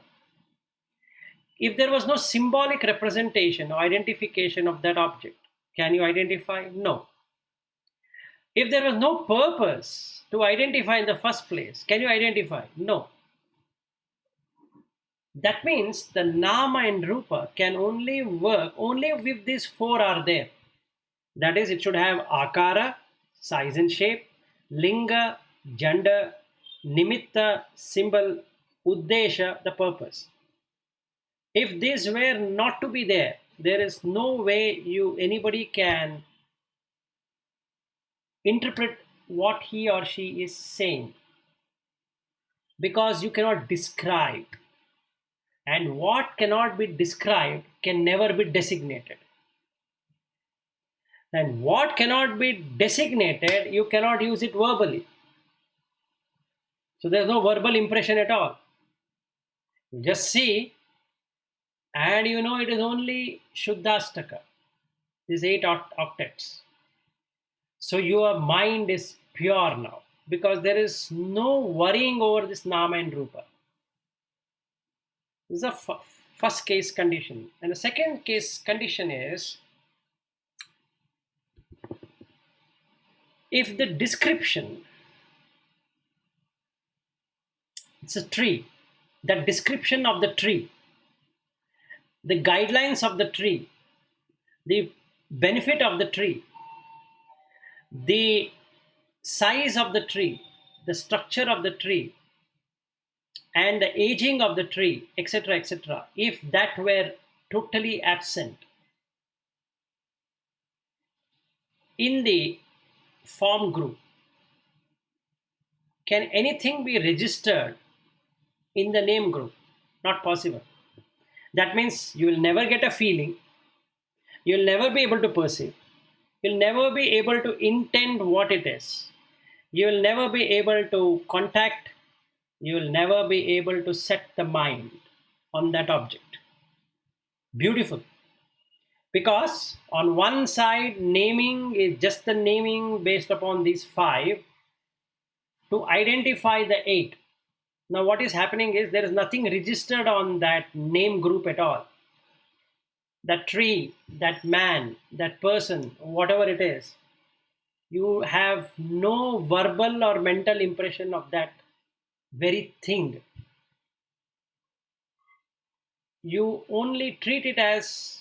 If there was no symbolic representation or identification of that object, can you identify? No. If there was no purpose to identify in the first place, can you identify? No. That means the nama and rupa can only work only if these 4 are there. That is, it should have akara, size and shape, linga, gender, nimitta, symbol, uddesha, the purpose. If these were not to be there, there is no way anybody can interpret what he or she is saying, because you cannot describe. And what cannot be described can never be designated. And what cannot be designated, you cannot use it verbally. So there's no verbal impression at all. You just see, and you know it is only Shuddhastaka, these 8 octets. So your mind is pure now, because there is no worrying over this nama and rupa. This is the first case condition. And the second case condition is, if the description, it's a tree, that description of the tree, the guidelines of the tree, the benefit of the tree, the size of the tree, the structure of the tree, and the aging of the tree, etc., etc., if that were totally absent in the form group, can anything be registered in the name group? Not possible. That means you will never get a feeling, you will never be able to perceive, you will never be able to intend what it is, you will never be able to contact, you will never be able to set the mind on that object. Beautiful. Because on one side, naming is just the naming based upon these 5 to identify the 8. Now what is happening is, there is nothing registered on that name group at all. That tree, that man, that person, whatever it is, you have no verbal or mental impression of that very thing. You only treat it as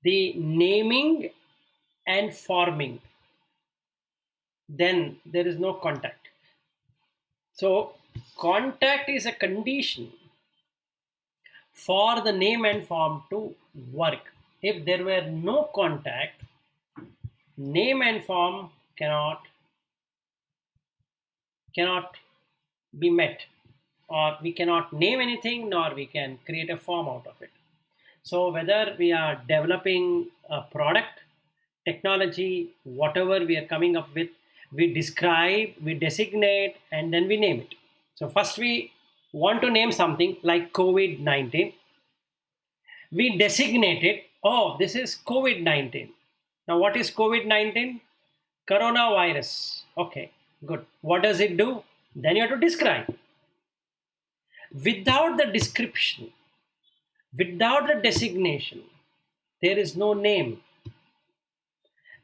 the naming and forming. Then there is no contact. So contact is a condition for the name and form to work. If there were no contact, name and form cannot be met, or we cannot name anything, nor we can create a form out of it. So whether we are developing a product, technology, whatever we are coming up with, We describe, we designate, and then we name it. So first we want to name something like COVID-19. We designate it. Oh, this is COVID-19. Now what is COVID-19? Coronavirus. Okay, good. What does it do? Then you have to describe. Without the description, without the designation, there is no name.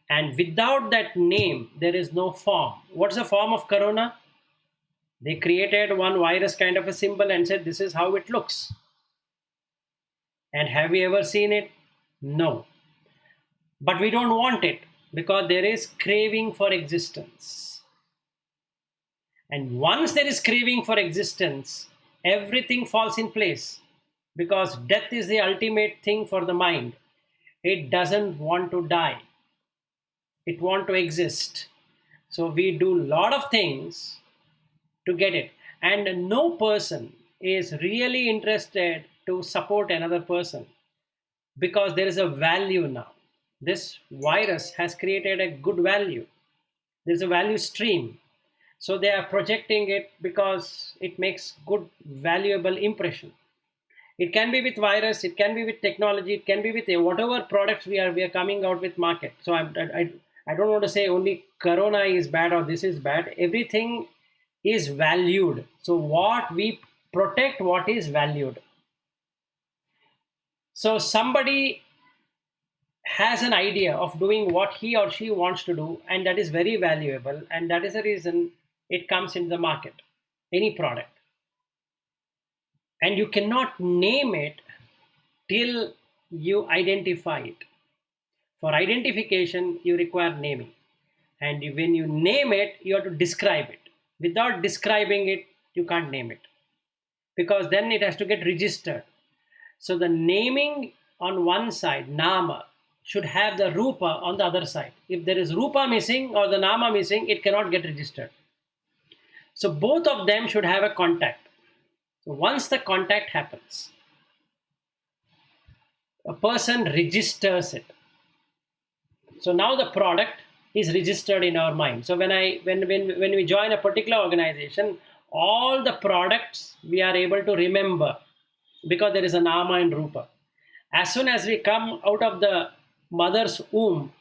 And without that name, there is no form. What's the form of corona? They created one virus kind of a symbol and said, this is how it looks. And have you ever seen it? No. But we don't want it because there is craving for existence. And once there is craving for existence, everything falls in place, because death is the ultimate thing for the mind. It doesn't want to die. It wants to exist. So we do a lot of things to get it. And no person is really interested to support another person, because there is a value now. This virus has created a good value. There's a value stream. So they are projecting it because it makes good, valuable impression. It can be with virus, it can be with technology, it can be with whatever products we are coming out with market. So I don't want to say only corona is bad or this is bad. Everything is valued. So what we protect, what is valued. So somebody has an idea of doing what he or she wants to do, and that is very valuable, and that is the reason it comes into the market, any product. And you cannot name it till you identify it. For identification, you require naming. And when you name it, you have to describe it. Without describing it, you can't name it, because then it has to get registered. So the naming on one side, nama, should have the rupa on the other side. If there is rupa missing or the nama missing, it cannot get registered. So both of them should have a contact. So once the contact happens, a person registers it. So now the product is registered in our mind. So when we join a particular organization, all the products we are able to remember, because there is a nama and rupa. As soon as we come out of the mother's womb,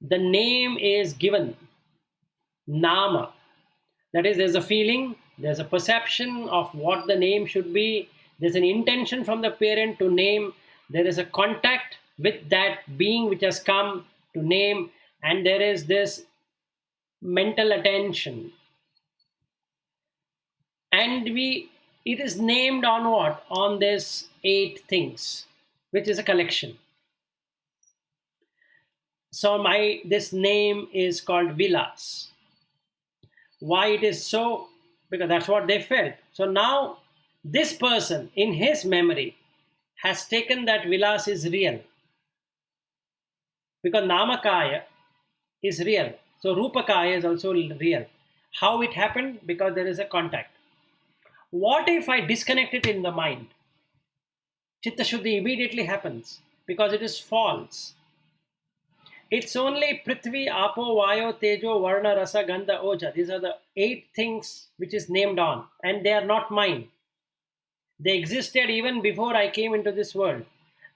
the name is given, nama. That is, there's a feeling, there's a perception of what the name should be, there's an intention from the parent to name, there is a contact with that being which has come to name, and there is this mental attention. And it is named on what? On this 8 things, which is a collection. So this name is called Vilas. Why it is so? Because that's what they felt. So now this person in his memory has taken that Vilas is real. Because Namakaya is real. So Rupakaya is also real. How it happened? Because there is a contact. What if I disconnect it in the mind? Chitta Shuddhi immediately happens, because it is false. It's only Prithvi, Apo, Vayo, Tejo, Varna, Rasa, Gandha, Oja. These are the 8 things which is named on, and they are not mine. They existed even before I came into this world,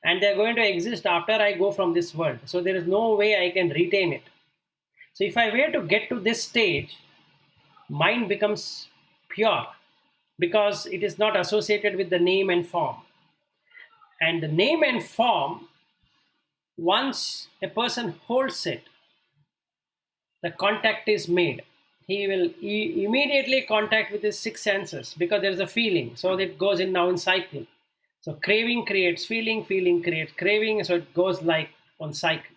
and they're going to exist after I go from this world. So there is no way I can retain it. So if I were to get to this stage, mind becomes pure, because it is not associated with the name and form. And the name and form, once a person holds it, the contact is made. He will immediately contact with his 6 senses, because there is a feeling. So it goes in now in cycle. So craving creates feeling, feeling creates craving. So it goes like on cycle.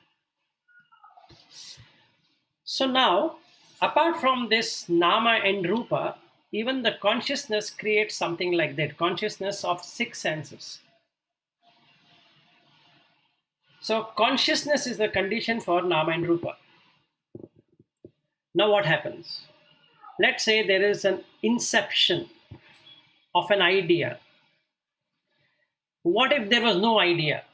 So now, apart from this nama and rupa, even the consciousness creates something like that. Consciousness of 6 senses. So consciousness is the condition for nama and rupa. Now what happens? Let's say there is an inception of an idea. What if there was no idea?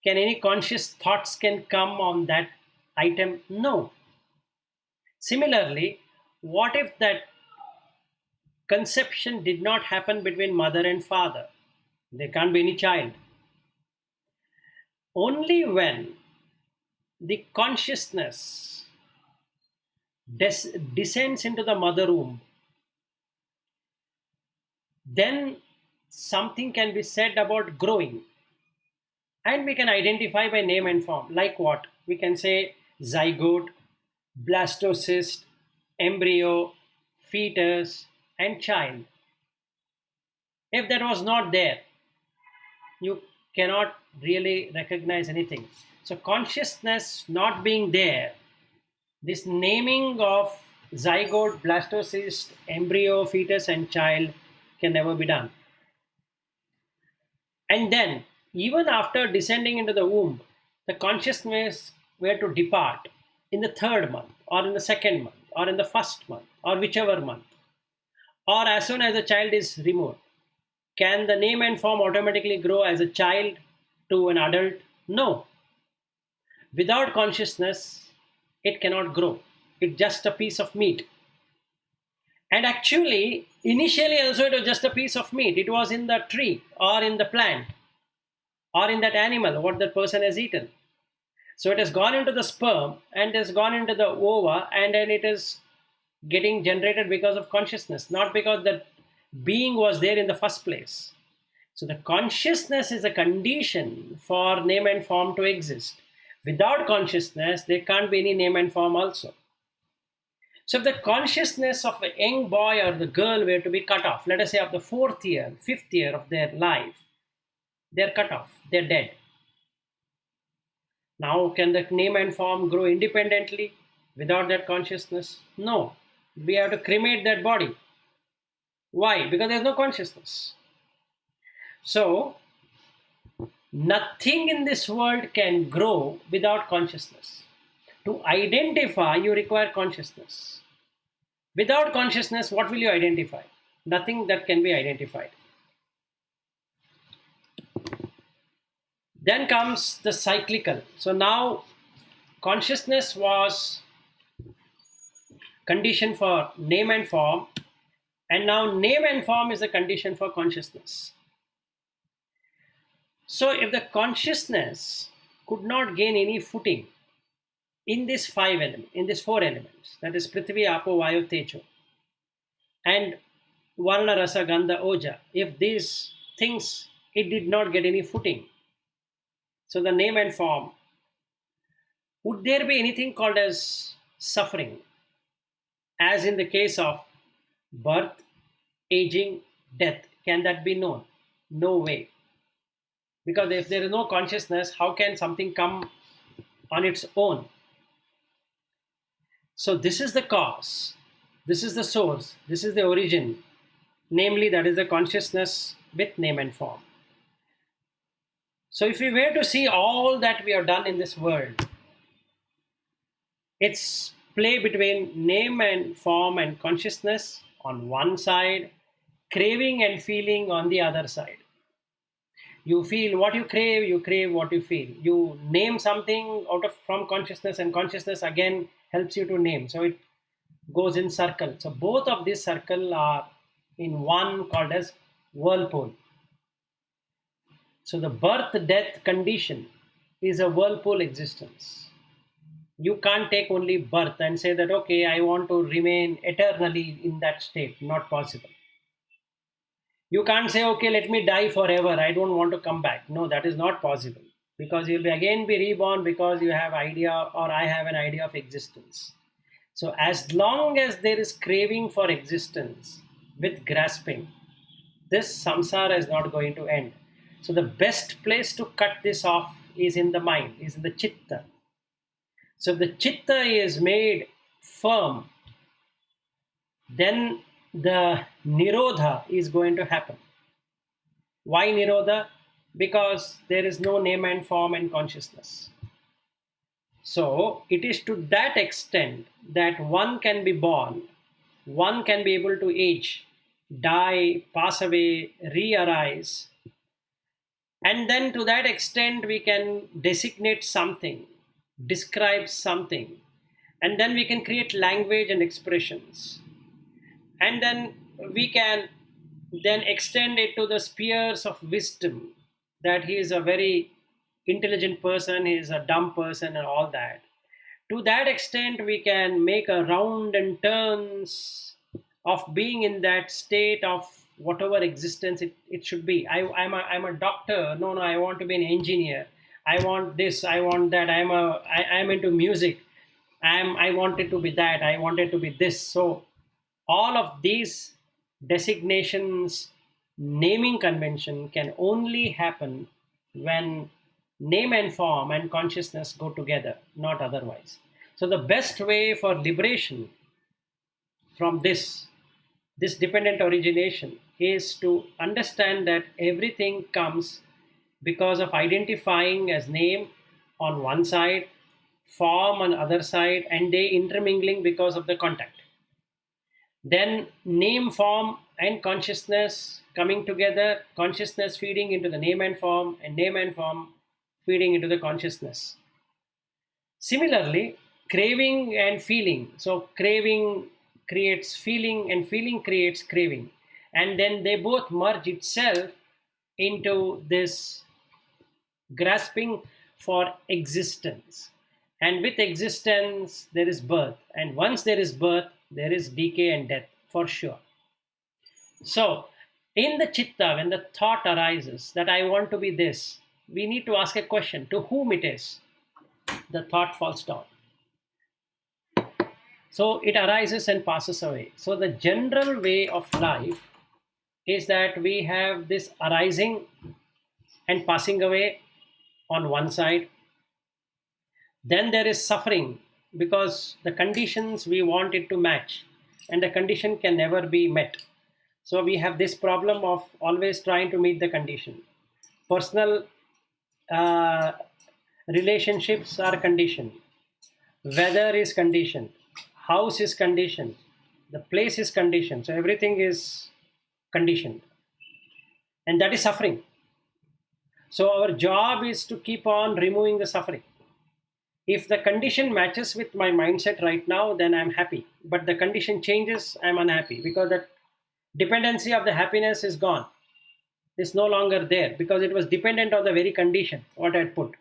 Can any conscious thoughts can come on that item? No. Similarly, what if that conception did not happen between mother and father? There can't be any child. Only when the consciousness descends into the mother womb, then something can be said about growing. And we can identify by name and form. Like what? We can say zygote, blastocyst, embryo, fetus, and child. If that was not there, you cannot really recognize anything. So, consciousness not being there, this naming of zygote, blastocyst, embryo, fetus, and child can never be done. And then, even after descending into the womb, the consciousness were to depart in the third month, or in the second month, or in the first month, or whichever month, or as soon as the child is removed. Can the name and form automatically grow as a child to an adult? No. Without consciousness, it cannot grow. It's just a piece of meat. And actually, initially also it was just a piece of meat. It was in the tree or in the plant or in that animal, what that person has eaten. So it has gone into the sperm and has gone into the ova, and then it is getting generated because of consciousness, not because the being was there in the first place. So the consciousness is a condition for name and form to exist. Without consciousness, there can't be any name and form also. So if the consciousness of a young boy or the girl were to be cut off, let us say of the 4th year, 5th year of their life, they're cut off, they're dead. Now, can the name and form grow independently without that consciousness? No. We have to cremate that body. Why? Because there's no consciousness. So, nothing in this world can grow without consciousness. To identify, you require consciousness. Without consciousness, what will you identify? Nothing that can be identified. Then comes the cyclical. So now consciousness was condition for name and form, and now name and form is the condition for consciousness. So if the consciousness could not gain any footing in these 5 elements, in these 4 elements, that is Prithvi, Apo, Vayu, Tejo, and Varna, Rasa, Gandha, Oja, if these things, it did not get any footing, so the name and form, would there be anything called as suffering? As in the case of birth, aging, death, can that be known? No way. Because if there is no consciousness, how can something come on its own? So this is the cause, this is the source, this is the origin, namely that is the consciousness with name and form. So if we were to see all that we have done in this world, it's play between name and form and consciousness on one side, craving and feeling on the other side. You feel what you crave what you feel. You name something from consciousness, and consciousness again helps you to name. So it goes in circle. So both of these circle are in one called as whirlpool. So the birth-death condition is a whirlpool existence. You can't take only birth and say that, okay, I want to remain eternally in that state. Not possible. You can't say, okay, let me die forever. I don't want to come back. No, that is not possible. Because you'll again be reborn because you have idea, or I have an idea of existence. So as long as there is craving for existence with grasping, this samsara is not going to end. So the best place to cut this off is in the mind, is in the chitta. So if the chitta is made firm, then the nirodha is going to happen. Why nirodha? Because there is no name and form and consciousness. So it is to that extent that one can be born, one can be able to age, die, pass away, re-arise. And then to that extent we can designate something, describe something. And then we can create language and expressions. And then we can then extend it to the spheres of wisdom, that he is a very intelligent person, he is a dumb person, and all that. To that extent, we can make a round and turns of being in that state of whatever existence it should be. I'm a doctor. No, I want to be an engineer. I want this. I want that. I'm into music. I wanted to be that. I wanted to be this. So all of these designations, naming convention can only happen when name and form and consciousness go together, not otherwise. So the best way for liberation from this dependent origination is to understand that everything comes because of identifying as name on one side, form on other side, and they intermingling because of the contact. Then name, form, and consciousness coming together, consciousness feeding into the name and form feeding into the consciousness. Similarly, craving and feeling. So craving creates feeling and feeling creates craving. And then they both merge itself into this grasping for existence. And with existence, there is birth. And once there is birth, there is decay and death, for sure. So, in the chitta, when the thought arises that I want to be this, we need to ask a question to whom it is. The thought falls down. So, it arises and passes away. So, the general way of life is that we have this arising and passing away on one side. Then there is suffering because the conditions we want it to match, and the condition can never be met. So we have this problem of always trying to meet the condition. Personal relationships are conditioned. Weather is conditioned. House is conditioned. The place is conditioned. So everything is conditioned. And that is suffering. So our job is to keep on removing the suffering. If the condition matches with my mindset right now, then I'm happy. But the condition changes, I'm unhappy because that dependency of the happiness is gone. It's no longer there because it was dependent on the very condition, what I had put.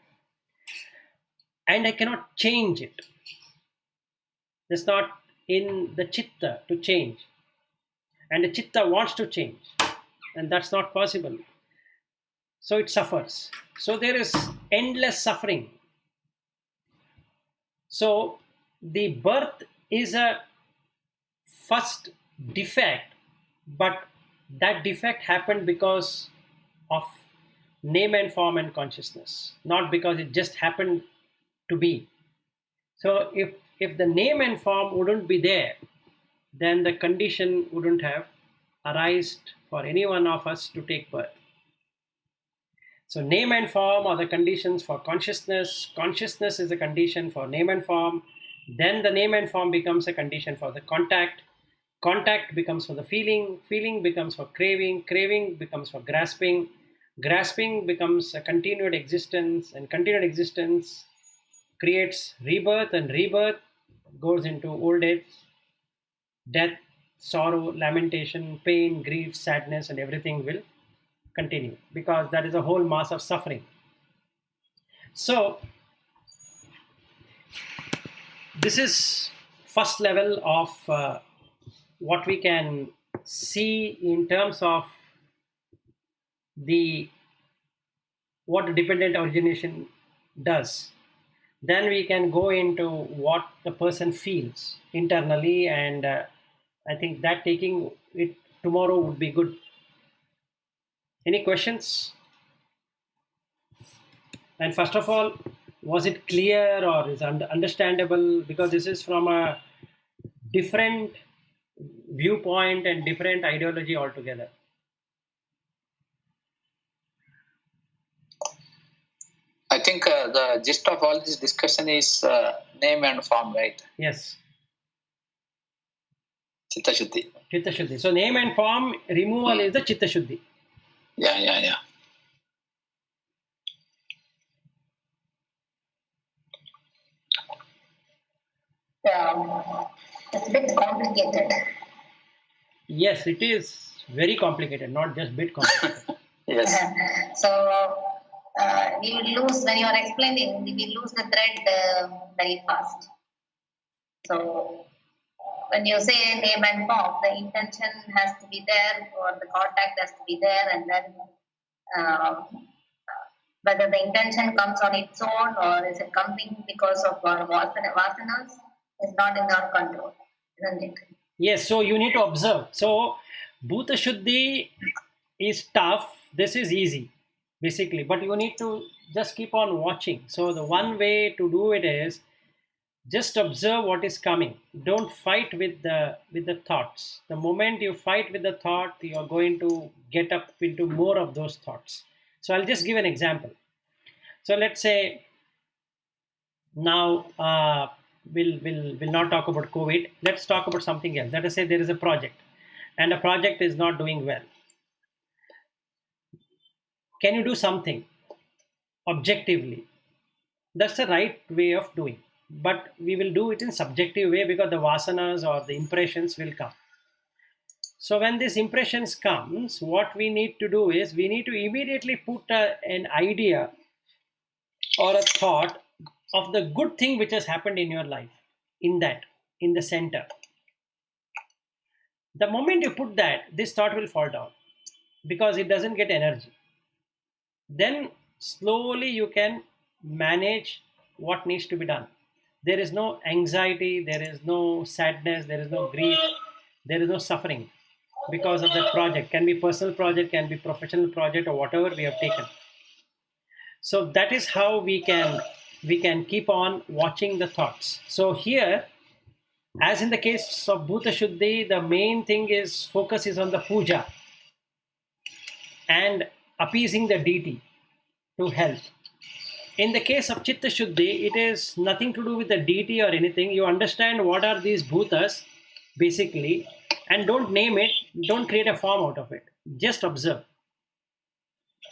And I cannot change it. It's not in the chitta to change. And the chitta wants to change. And that's not possible. So it suffers. So there is endless suffering. So the birth is a first defect, but that defect happened because of name and form and consciousness, not because it just happened to be. So if the name and form wouldn't be there, then the condition wouldn't have arisen for any one of us to take birth. So name and form are the conditions for consciousness. Consciousness is a condition for name and form. Then the name and form becomes a condition for the contact. Contact becomes for the feeling. Feeling becomes for craving. Craving becomes for grasping. Grasping becomes a continued existence. And continued existence creates rebirth. And rebirth goes into old age, death, sorrow, lamentation, pain, grief, sadness, and everything will continue because that is a whole mass of suffering. So this is first level of what we can see in terms of what dependent origination does. Then we can go into what the person feels internally, and I think that taking it tomorrow would be good. Any questions? And first of all, was it clear or is understandable? Because this is from a different viewpoint and different ideology altogether. I think the gist of all this discussion is name and form, right? Yes. Chitta Shuddhi. Chitta Shuddhi. So name and form removal is the Chitta Shuddhi. Yeah. it's a bit complicated. Yes, it is very complicated, not just bit complicated. Yes. So we will lose, when you are explaining, we will lose the thread very fast. So when you say name and form, the intention has to be there, or the contact has to be there, and then whether the intention comes on its own or is it coming because of our vasanas is not in our control, isn't it? Yes, so you need to observe. So Bhuta Shuddhi is tough. This is easy, basically, but you need to just keep on watching. So the one way to do it is just observe what is coming. Don't fight with the thoughts. The moment you fight with the thought, you are going to get up into more of those thoughts. So I'll just give an example. So let's say now we'll not talk about COVID. Let's talk about something else. Let us say there is a project, and a project is not doing well. Can you do something objectively? That's the right way of doing. But we will do it in subjective way because the vasanas or the impressions will come. So when these impressions comes, what we need to do is we need to immediately put an idea or a thought of the good thing which has happened in your life in the center. The moment you put that, this thought will fall down because it doesn't get energy. Then slowly you can manage what needs to be done. There is no anxiety, there is no sadness, there is no grief, there is no suffering because of that project. Can be personal project, can be professional project, or whatever we have taken. So that is how we can keep on watching the thoughts. So here, as in the case of Bhuta Shuddhi, the main thing is focus is on the puja and appeasing the deity to help. In the case of Chitta Shuddhi, it is nothing to do with the deity or anything. You understand what are these bhutas, basically, and don't name it, don't create a form out of it. Just observe.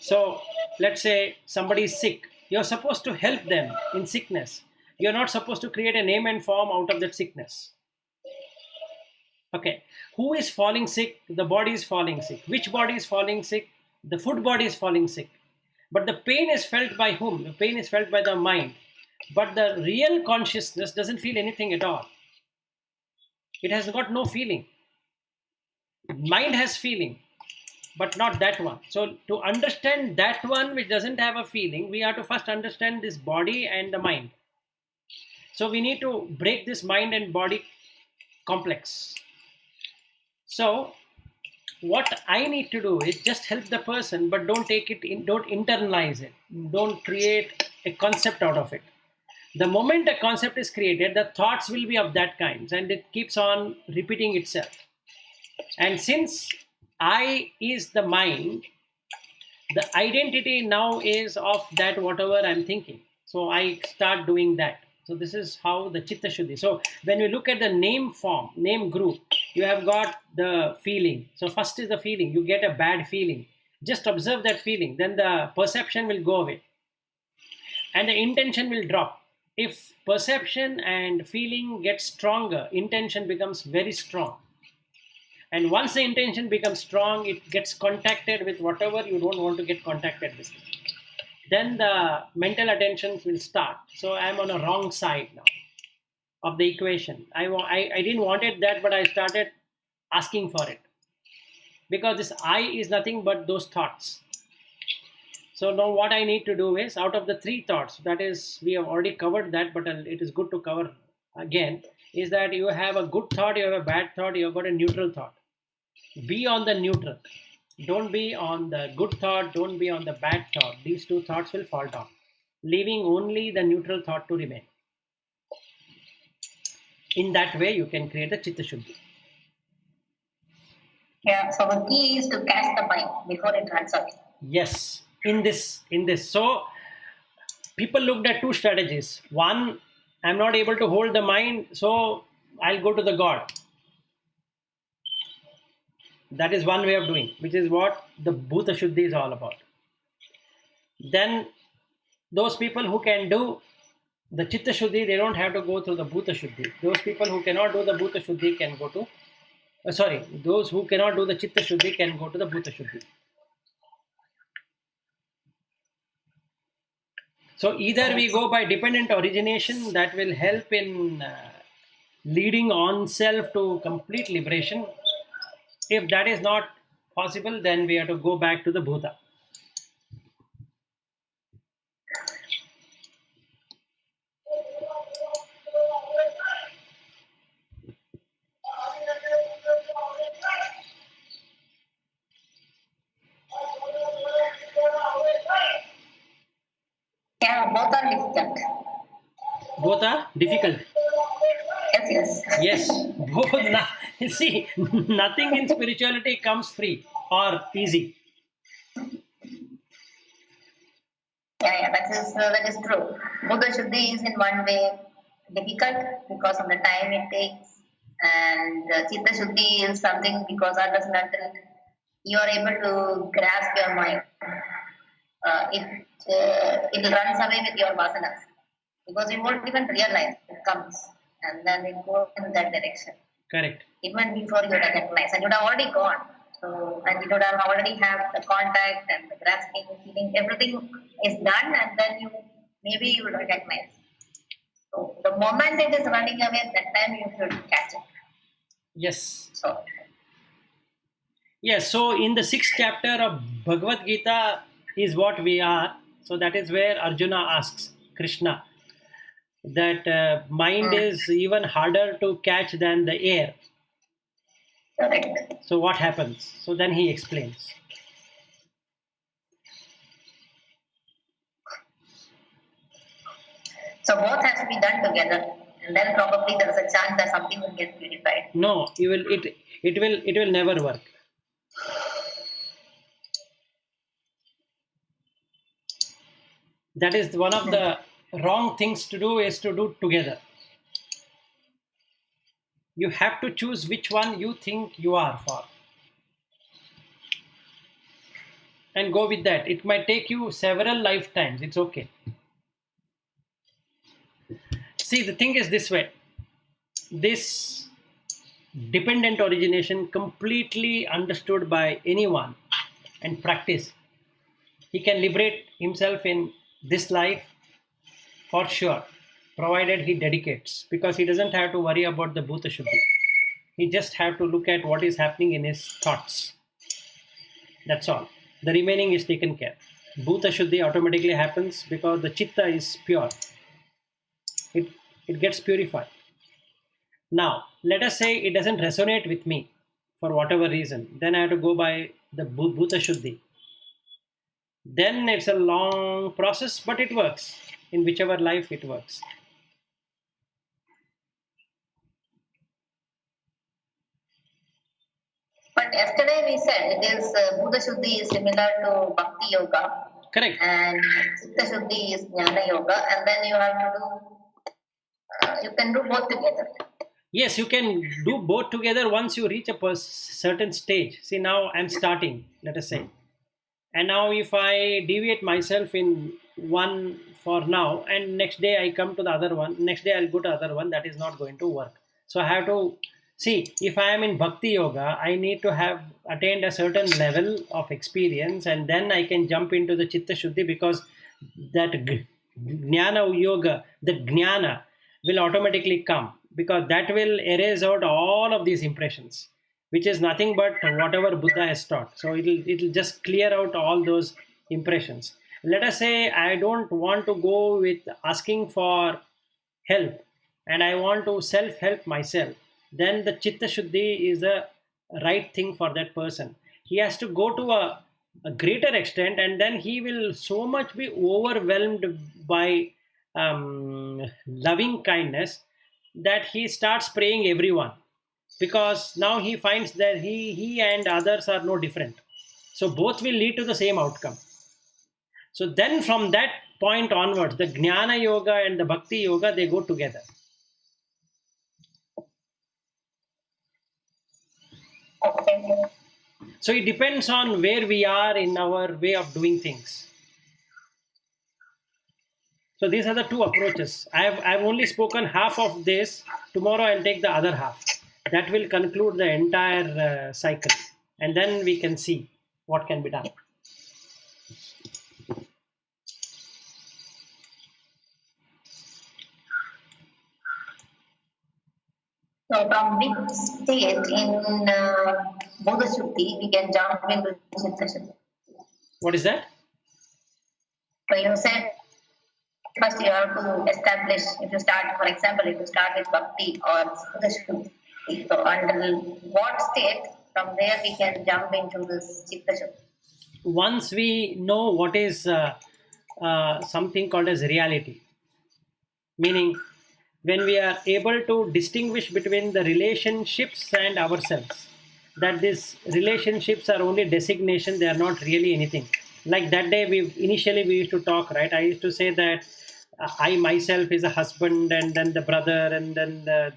So let's say somebody is sick. You're supposed to help them in sickness. You're not supposed to create a name and form out of that sickness. Okay. Who is falling sick? The body is falling sick. Which body is falling sick? The food body is falling sick. But the pain is felt by whom? The pain is felt by the mind. But the real consciousness doesn't feel anything at all. It has got no feeling. Mind has feeling, but not that one. So to understand that one which doesn't have a feeling, we have to first understand this body and the mind. So we need to break this mind and body complex. So what I need to do is just help the person, but don't take it in, don't internalize it, don't create a concept out of it. The moment a concept is created, the thoughts will be of that kind, and it keeps on repeating itself. And since I is the mind, the identity now is of that whatever I'm thinking. So I start doing that. So this is how the Chitta Shuddhi. So when you look at the name form, name group, you have got the feeling. So first is the feeling. You get a bad feeling. Just observe that feeling. Then the perception will go away. And the intention will drop. If perception and feeling get stronger, intention becomes very strong. And once the intention becomes strong, it gets contacted with whatever you don't want to get contacted with. Then the mental attention will start. So I'm on a wrong side now of the equation. I didn't want it that, but I started asking for it. Because this I is nothing but those thoughts. So now what I need to do is, out of the three thoughts, that is, we have already covered that, but it is good to cover again, is that you have a good thought, you have a bad thought, you have got a neutral thought. Be on the neutral. Don't be on the good thought, don't be on the bad thought. These two thoughts will fall down, leaving only the neutral thought to remain. In that way, you can create a Chitta Shuddhi. Yeah, so the key is to catch the mind before it runs away. Yes, in this. So people looked at two strategies. One, I'm not able to hold the mind, so I'll go to the God. That is one way of doing, which is what the Bhuta Shuddhi is all about. Then those people who can do, The Chitta Shuddhi, they don't have to go through the Bhuta Shuddhi. Those people who cannot do the Bhuta Shuddhi can go to, those who cannot do the Chitta Shuddhi can go to the Bhuta Shuddhi. So either we go by dependent origination, that will help in leading on self to complete liberation. If that is not possible, then we have to go back to the Bhuta. Yeah, both are difficult. Both are difficult. Yes, yes. Yes, both. See, nothing in spirituality comes free or easy. Yeah, that is true. Bhuta Shuddhi is in one way difficult because of the time it takes, and Chitta Shuddhi is something because until you are able to grasp your mind, it runs away with your vasanas because you won't even realize it comes, and then it goes in that direction. Correct. Even before you recognize, and you'd have already gone. So, and you would have already have the contact and the grasping, feeling, everything is done, and then you will recognize. So, the moment it is running away, that time you should catch it. Yes. So, Yes, so in the 6th chapter of Bhagavad Gita is what we are. So that is where Arjuna asks Krishna that mind is even harder to catch than the air. correct. So what happens? So then he explains. So both has to be done together, and then probably there is a chance that something will get purified. No, it will never work. That is one of the wrong things to do, is to do together. You have to choose which one you think you are for. And go with that. It might take you several lifetimes. It's okay. See, the thing is this way. This dependent origination, completely understood by anyone and practice, he can liberate himself in this life for sure, provided he dedicates, because he doesn't have to worry about the Bhuta Shuddhi. He just have to look at what is happening in his thoughts. That's all. The remaining is taken care. Bhuta Shuddhi automatically happens because the Chitta is pure. It gets purified. Now, let us say it doesn't resonate with me for whatever reason. Then I have to go by the Bhuta Shuddhi. Then it's a long process, but it works. In whichever life it works. But yesterday we said it is Bhuta Shuddhi is similar to Bhakti Yoga. Correct. And Chitta Shuddhi is Jnana Yoga, and then you have to do, you can do both together. Yes, you can do both together once you reach a certain stage. See, now I'm starting, let us say. And now if I deviate myself in one for now, and next day I come to the other one, next day I'll go to the other one, that is not going to work. So I have to see, if I am in Bhakti Yoga, I need to have attained a certain level of experience, and then I can jump into the Chitta Shuddhi, because that Jnana Yoga, the Jnana will automatically come, because that will erase out all of these impressions, which is nothing but whatever Buddha has taught. So it'll just clear out all those impressions. Let us say I don't want to go with asking for help, and I want to self-help myself. Then the Chitta Shuddhi is the right thing for that person. He has to go to a greater extent, and then he will so much be overwhelmed by loving kindness that he starts praying everyone, because now he finds that he and others are no different. So both will lead to the same outcome. So then from that point onwards, the Jnana Yoga and the Bhakti Yoga, they go together. Okay. So it depends on where we are in our way of doing things. So these are the two approaches. I've only spoken half of this. Tomorrow I'll take the other half. That will conclude the entire cycle, and then we can see what can be done. So from which state in Bhuta Shuddhi we can jump into Chitta Shuddhi? What is that? So you said first you have to establish, if you start, for example, if you start with Bhakti or Bhuta Shuddhi, so until what state, from there we can jump into this Chitta Shuddhi? Once we know what is something called as reality, meaning when we are able to distinguish between the relationships and ourselves, that these relationships are only designation, they are not really anything. Like that day we used to talk, right? I used to say that I myself is a husband, and then the brother, and then the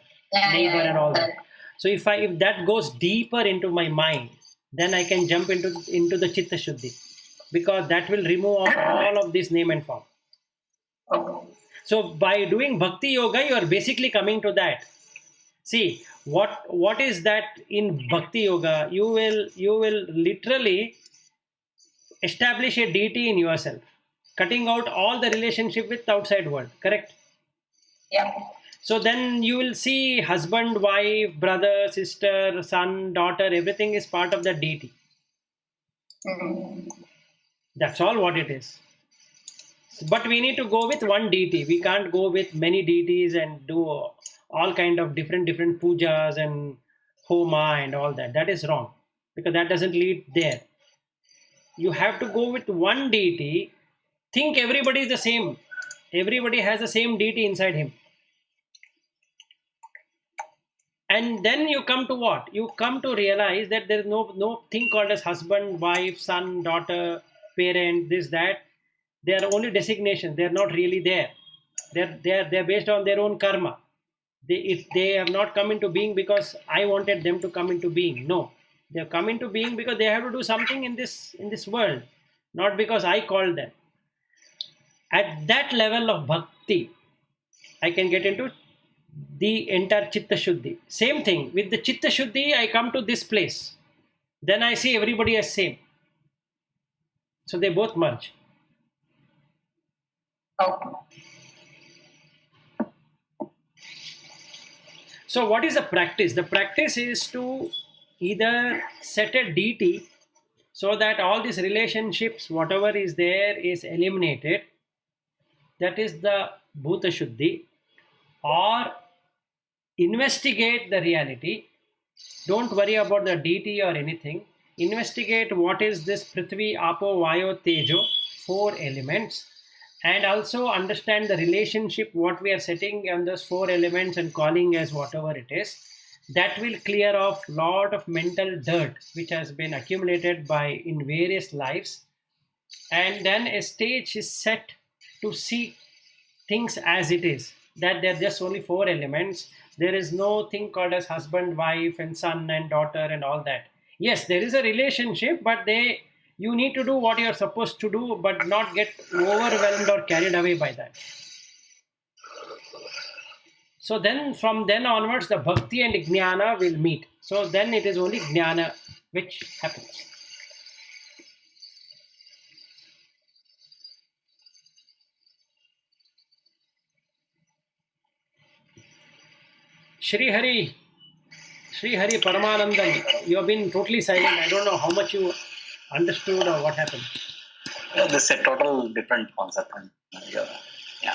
neighbor, and all that. So if that goes deeper into my mind, then I can jump into the Chitta Shuddhi, because that will remove all of this name and form. Okay. So by doing bhakti yoga, you are basically coming to that. See, what is that in bhakti yoga? You will literally establish a deity in yourself, cutting out all the relationship with outside world. Correct? Yeah. So then you will see husband, wife, brother, sister, son, daughter, everything is part of the deity. Mm-hmm. That's all what it is. But we need to go with one deity. We can't go with many deities and do all kind of different pujas and homa and all that. That is wrong, because that doesn't lead there. You have to go with one deity. Think everybody is the same. Everybody has the same deity inside him. And then you come to what? You come to realize that there is no thing called as husband, wife, son, daughter, parent, this, that. They are only designations. They are not really there. They're based on their own karma. They have not come into being because I wanted them to come into being. No, they have come into being because they have to do something in this world, not because I called them. At that level of bhakti, I can get into the entire Chitta Shuddhi. Same thing with the Chitta Shuddhi. I come to this place, then I see everybody as same. So they both merge. Okay. So what is the practice? The practice is to either set a deity so that all these relationships, whatever is there, is eliminated. That is the Bhuta Shuddhi. Or investigate the reality. Don't worry about the deity or anything. Investigate what is this Prithvi, Apo, Vayo, Tejo, 4 elements, and also understand the relationship what we are setting on those 4 elements and calling as whatever it is. That will clear off lot of mental dirt which has been accumulated in various lives, and then a stage is set to see things as it is, that they're just only 4 elements. There is no thing called as husband, wife, and son and daughter and all that. Yes, there is a relationship, but you need to do what you're supposed to do, but not get overwhelmed or carried away by that. So then from then onwards, the bhakti and jnana will meet. So then it is only jnana which happens. Shri Hari Paramanandam, you have been totally silent. I don't know how much you understood or what happened. This is a total different concept. Yeah.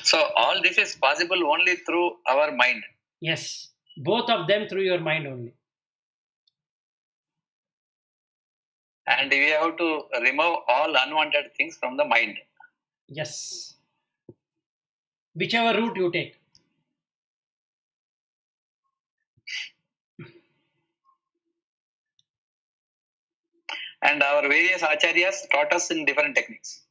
So all this is possible only through our mind. Yes, both of them through your mind only. And we have to remove all unwanted things from the mind. Yes. Whichever route you take. And our various acharyas taught us in different techniques.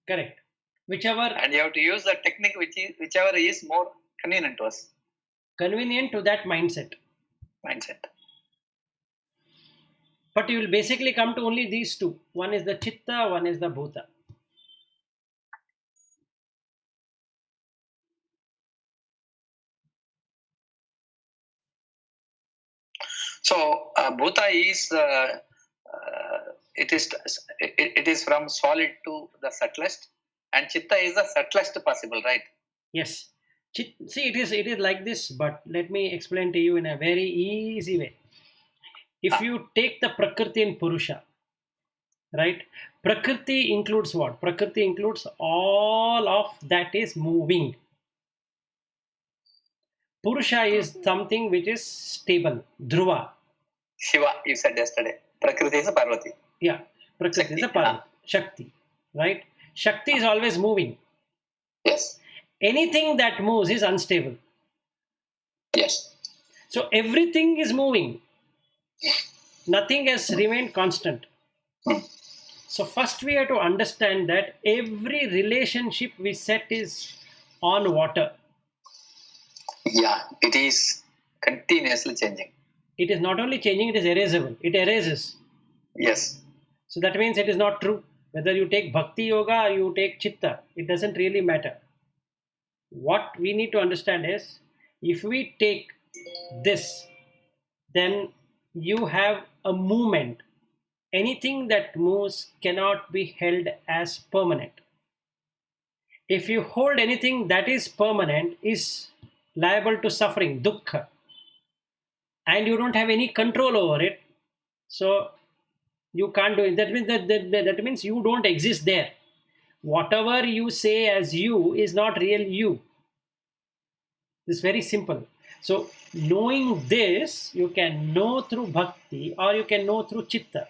Correct. Whichever. And you have to use the technique whichever is more convenient to us. Convenient to that mindset. But you will basically come to only these 2. One is the Chitta, one is the Bhuta. So Bhuta is it is from solid to the subtlest, and Chitta is the subtlest possible, right? Yes. See, it is like this, but let me explain to you in a very easy way. If you take the Prakriti and Purusha, right? Prakriti includes what? Prakriti includes all of that is moving. Purusha is something which is stable, Dhruva. Shiva, you said yesterday. Prakriti is a Parvati. Yeah, Prakriti is a Parvati, Shakti, right? Shakti is always moving. Yes. Anything that moves is unstable. Yes. So everything is moving. Nothing has remained constant. So first we have to understand that every relationship we set is on water. Yeah, it is continuously changing. It is not only changing, it is erasable. It erases. Yes. So that means it is not true. Whether you take Bhakti Yoga or you take Chitta, it doesn't really matter. What we need to understand is, if we take this, then you have a movement. Anything that moves cannot be held as permanent. If you hold anything that is permanent, is liable to suffering, dukkha, and you don't have any control over it, so you can't do it. That means you don't exist there. Whatever you say as you is not real you. It's very simple. So knowing this, you can know through bhakti or you can know through chitta.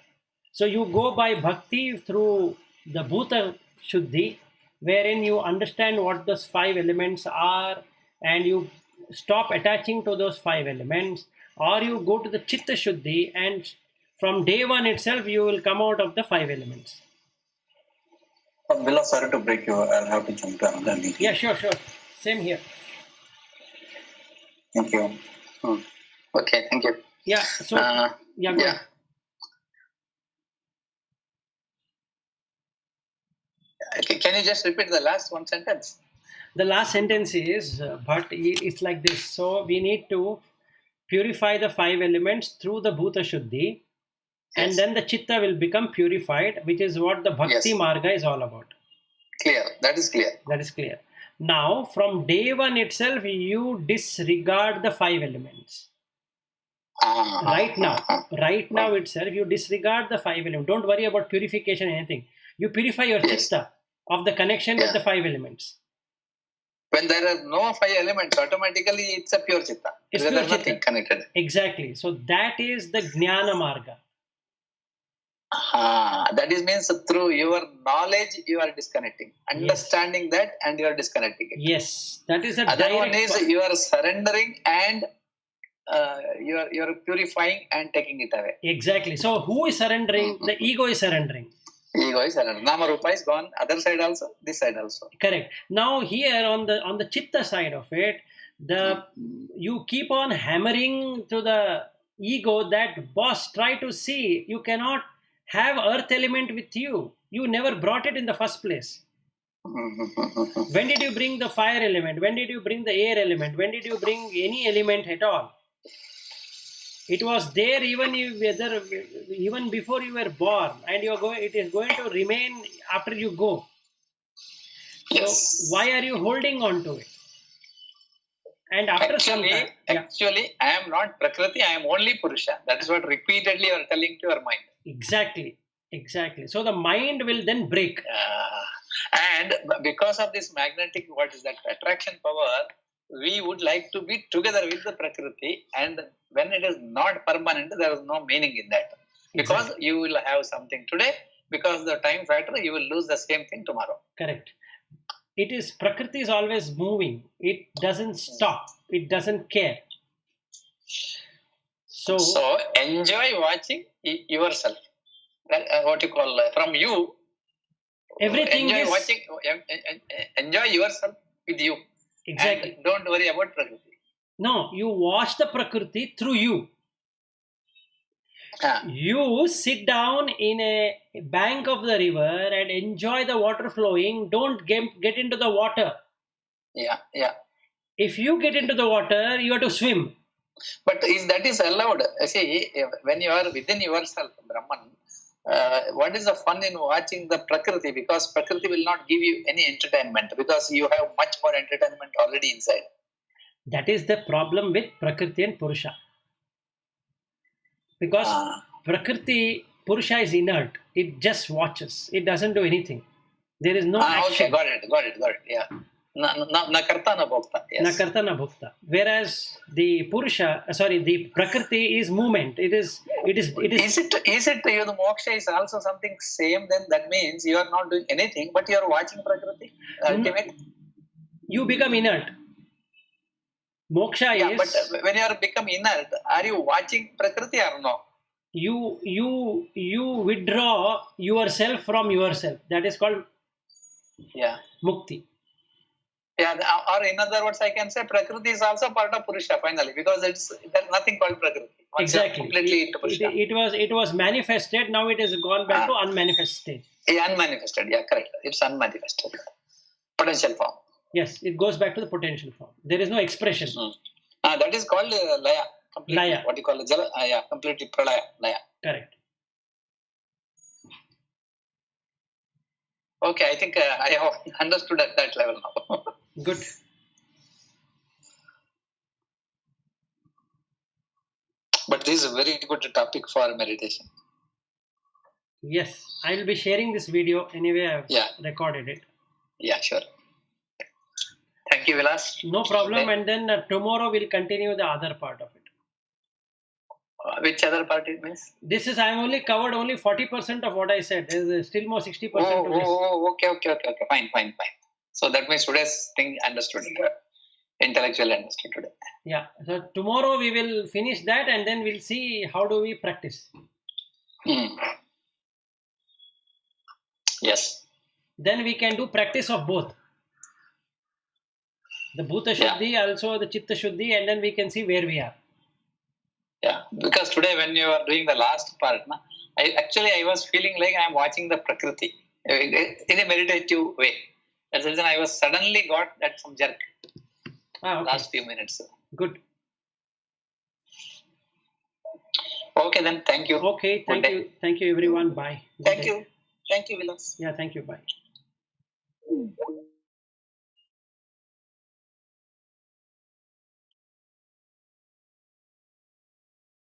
So you go by bhakti through the Bhuta Shuddhi, wherein you understand what those 5 elements are and you stop attaching to those 5 elements, or you go to the Chitta Shuddhi and from day one itself you will come out of the 5 elements. Billa, sorry to break you. I'll have to jump to another meeting. Yeah, sure. Same here. Thank you. Okay, thank you. Yeah, so, go yeah. ahead. Okay, can you just repeat the last one sentence? The last sentence is, but it's like this. So we need to purify the 5 elements through the Bhuta Shuddhi, and Yes. then the Chitta will become purified, which is what the Bhakti Yes. Marga is all about. Clear. That is clear. That is clear. Now, from day one itself, you disregard the 5 elements. Right now itself, you disregard the 5 elements. Don't worry about purification or anything. You purify your Yes. Chitta of the connection with Yeah. the 5 elements. When there are no 5 elements, automatically it's a pure Chitta. It's There pure is nothing Chitta. connected. Exactly. So that is the Jnana Marga. That is means through your knowledge you are disconnecting. Understanding that and you are disconnecting it. Yes, that is a Other direct. one is you are surrendering and you are purifying and taking it away. Exactly. So who is surrendering? The ego is surrendering. Ego is surrendering. Nama Rupa is gone. Other side also, this side also. Correct. Now here on the Chitta side of it, you keep on hammering to the ego that, boss, try to see, you cannot have earth element with you. You never brought it in the first place. When did you bring the fire element? When did you bring the air element? When did you bring any element at all? It was there even before you were born, and it is going to remain after you go. Yes. So why are you holding on to it? And after some time, Actually, I am not Prakriti, I am only Purusha. That is what repeatedly you are telling to your mind. Exactly. So the mind will then break. And because of this magnetic, attraction power, we would like to be together with the Prakriti, and when it is not permanent, there is no meaning in that. Because you will have something today, because of the time factor, you will lose the same thing tomorrow. Correct. Prakriti is always moving. It doesn't stop. It doesn't care. So enjoy watching yourself. What you call from you. Everything enjoy is watching. Enjoy yourself with you. Exactly. And don't worry about Prakriti. No, you watch the Prakriti through you. You sit down in a bank of the river and enjoy the water flowing. Don't get into the water. Yeah. If you get into the water, you have to swim. But that is allowed. See, when you are within yourself, Brahman, what is the fun in watching the Prakriti? Because Prakriti will not give you any entertainment because you have much more entertainment already inside. That is the problem with Prakriti and Purusha. Because Prakriti, Purusha is inert. It just watches. It doesn't do anything. There is no action. Okay, got it. Yeah. Na karta na bhokta. Yes. Na karta na bhokta. Whereas the Purusha, the Prakriti is movement. It is. Is it the moksha is also something same? Then that means you are not doing anything, but you are watching Prakriti. Ultimate. You become inert. Moksha is. But when you are become inert, are you watching Prakriti or no? You withdraw yourself from yourself. That is called mukti. Yeah, or in other words, I can say Prakriti is also part of Purusha finally, because there's nothing called Prakriti. Exactly. Completely into Purusha. It was manifested. Now it has gone back to unmanifest state. Unmanifested. Yeah, correct. It's unmanifested. Potential form. Yes, it goes back to the potential form. There is no expression. That is called laya. Completely, laya. What you call it? Jala, completely pralaya. Laya. Correct. Okay, I think I have understood at that level now. Good. But this is a very good topic for meditation. Yes, I will be sharing this video anyway. I've recorded it. Yeah, sure. Thank you, Vilas. No problem. And then tomorrow we'll continue the other part of it. Which other part it means? This is, I'm only covered only 40% of what I said. There's still more 60% to this. Okay. Fine. So that means today's thing understood. Intellectually understood today. Yeah. So tomorrow we will finish that and then we'll see how do we practice. Yes. Then we can do practice of both. The Bhuta Shuddhi, also the Chitta Shuddhi, and then we can see where we are. Yeah, because today when you are doing the last part, I was feeling like I am watching the Prakriti in a meditative way. That's the reason I was suddenly got that some jerk. Okay. Last few minutes. Good. Okay then, thank you. Okay, thank you everyone. Bye. Thank you, Vilas. Yeah, thank you. Bye.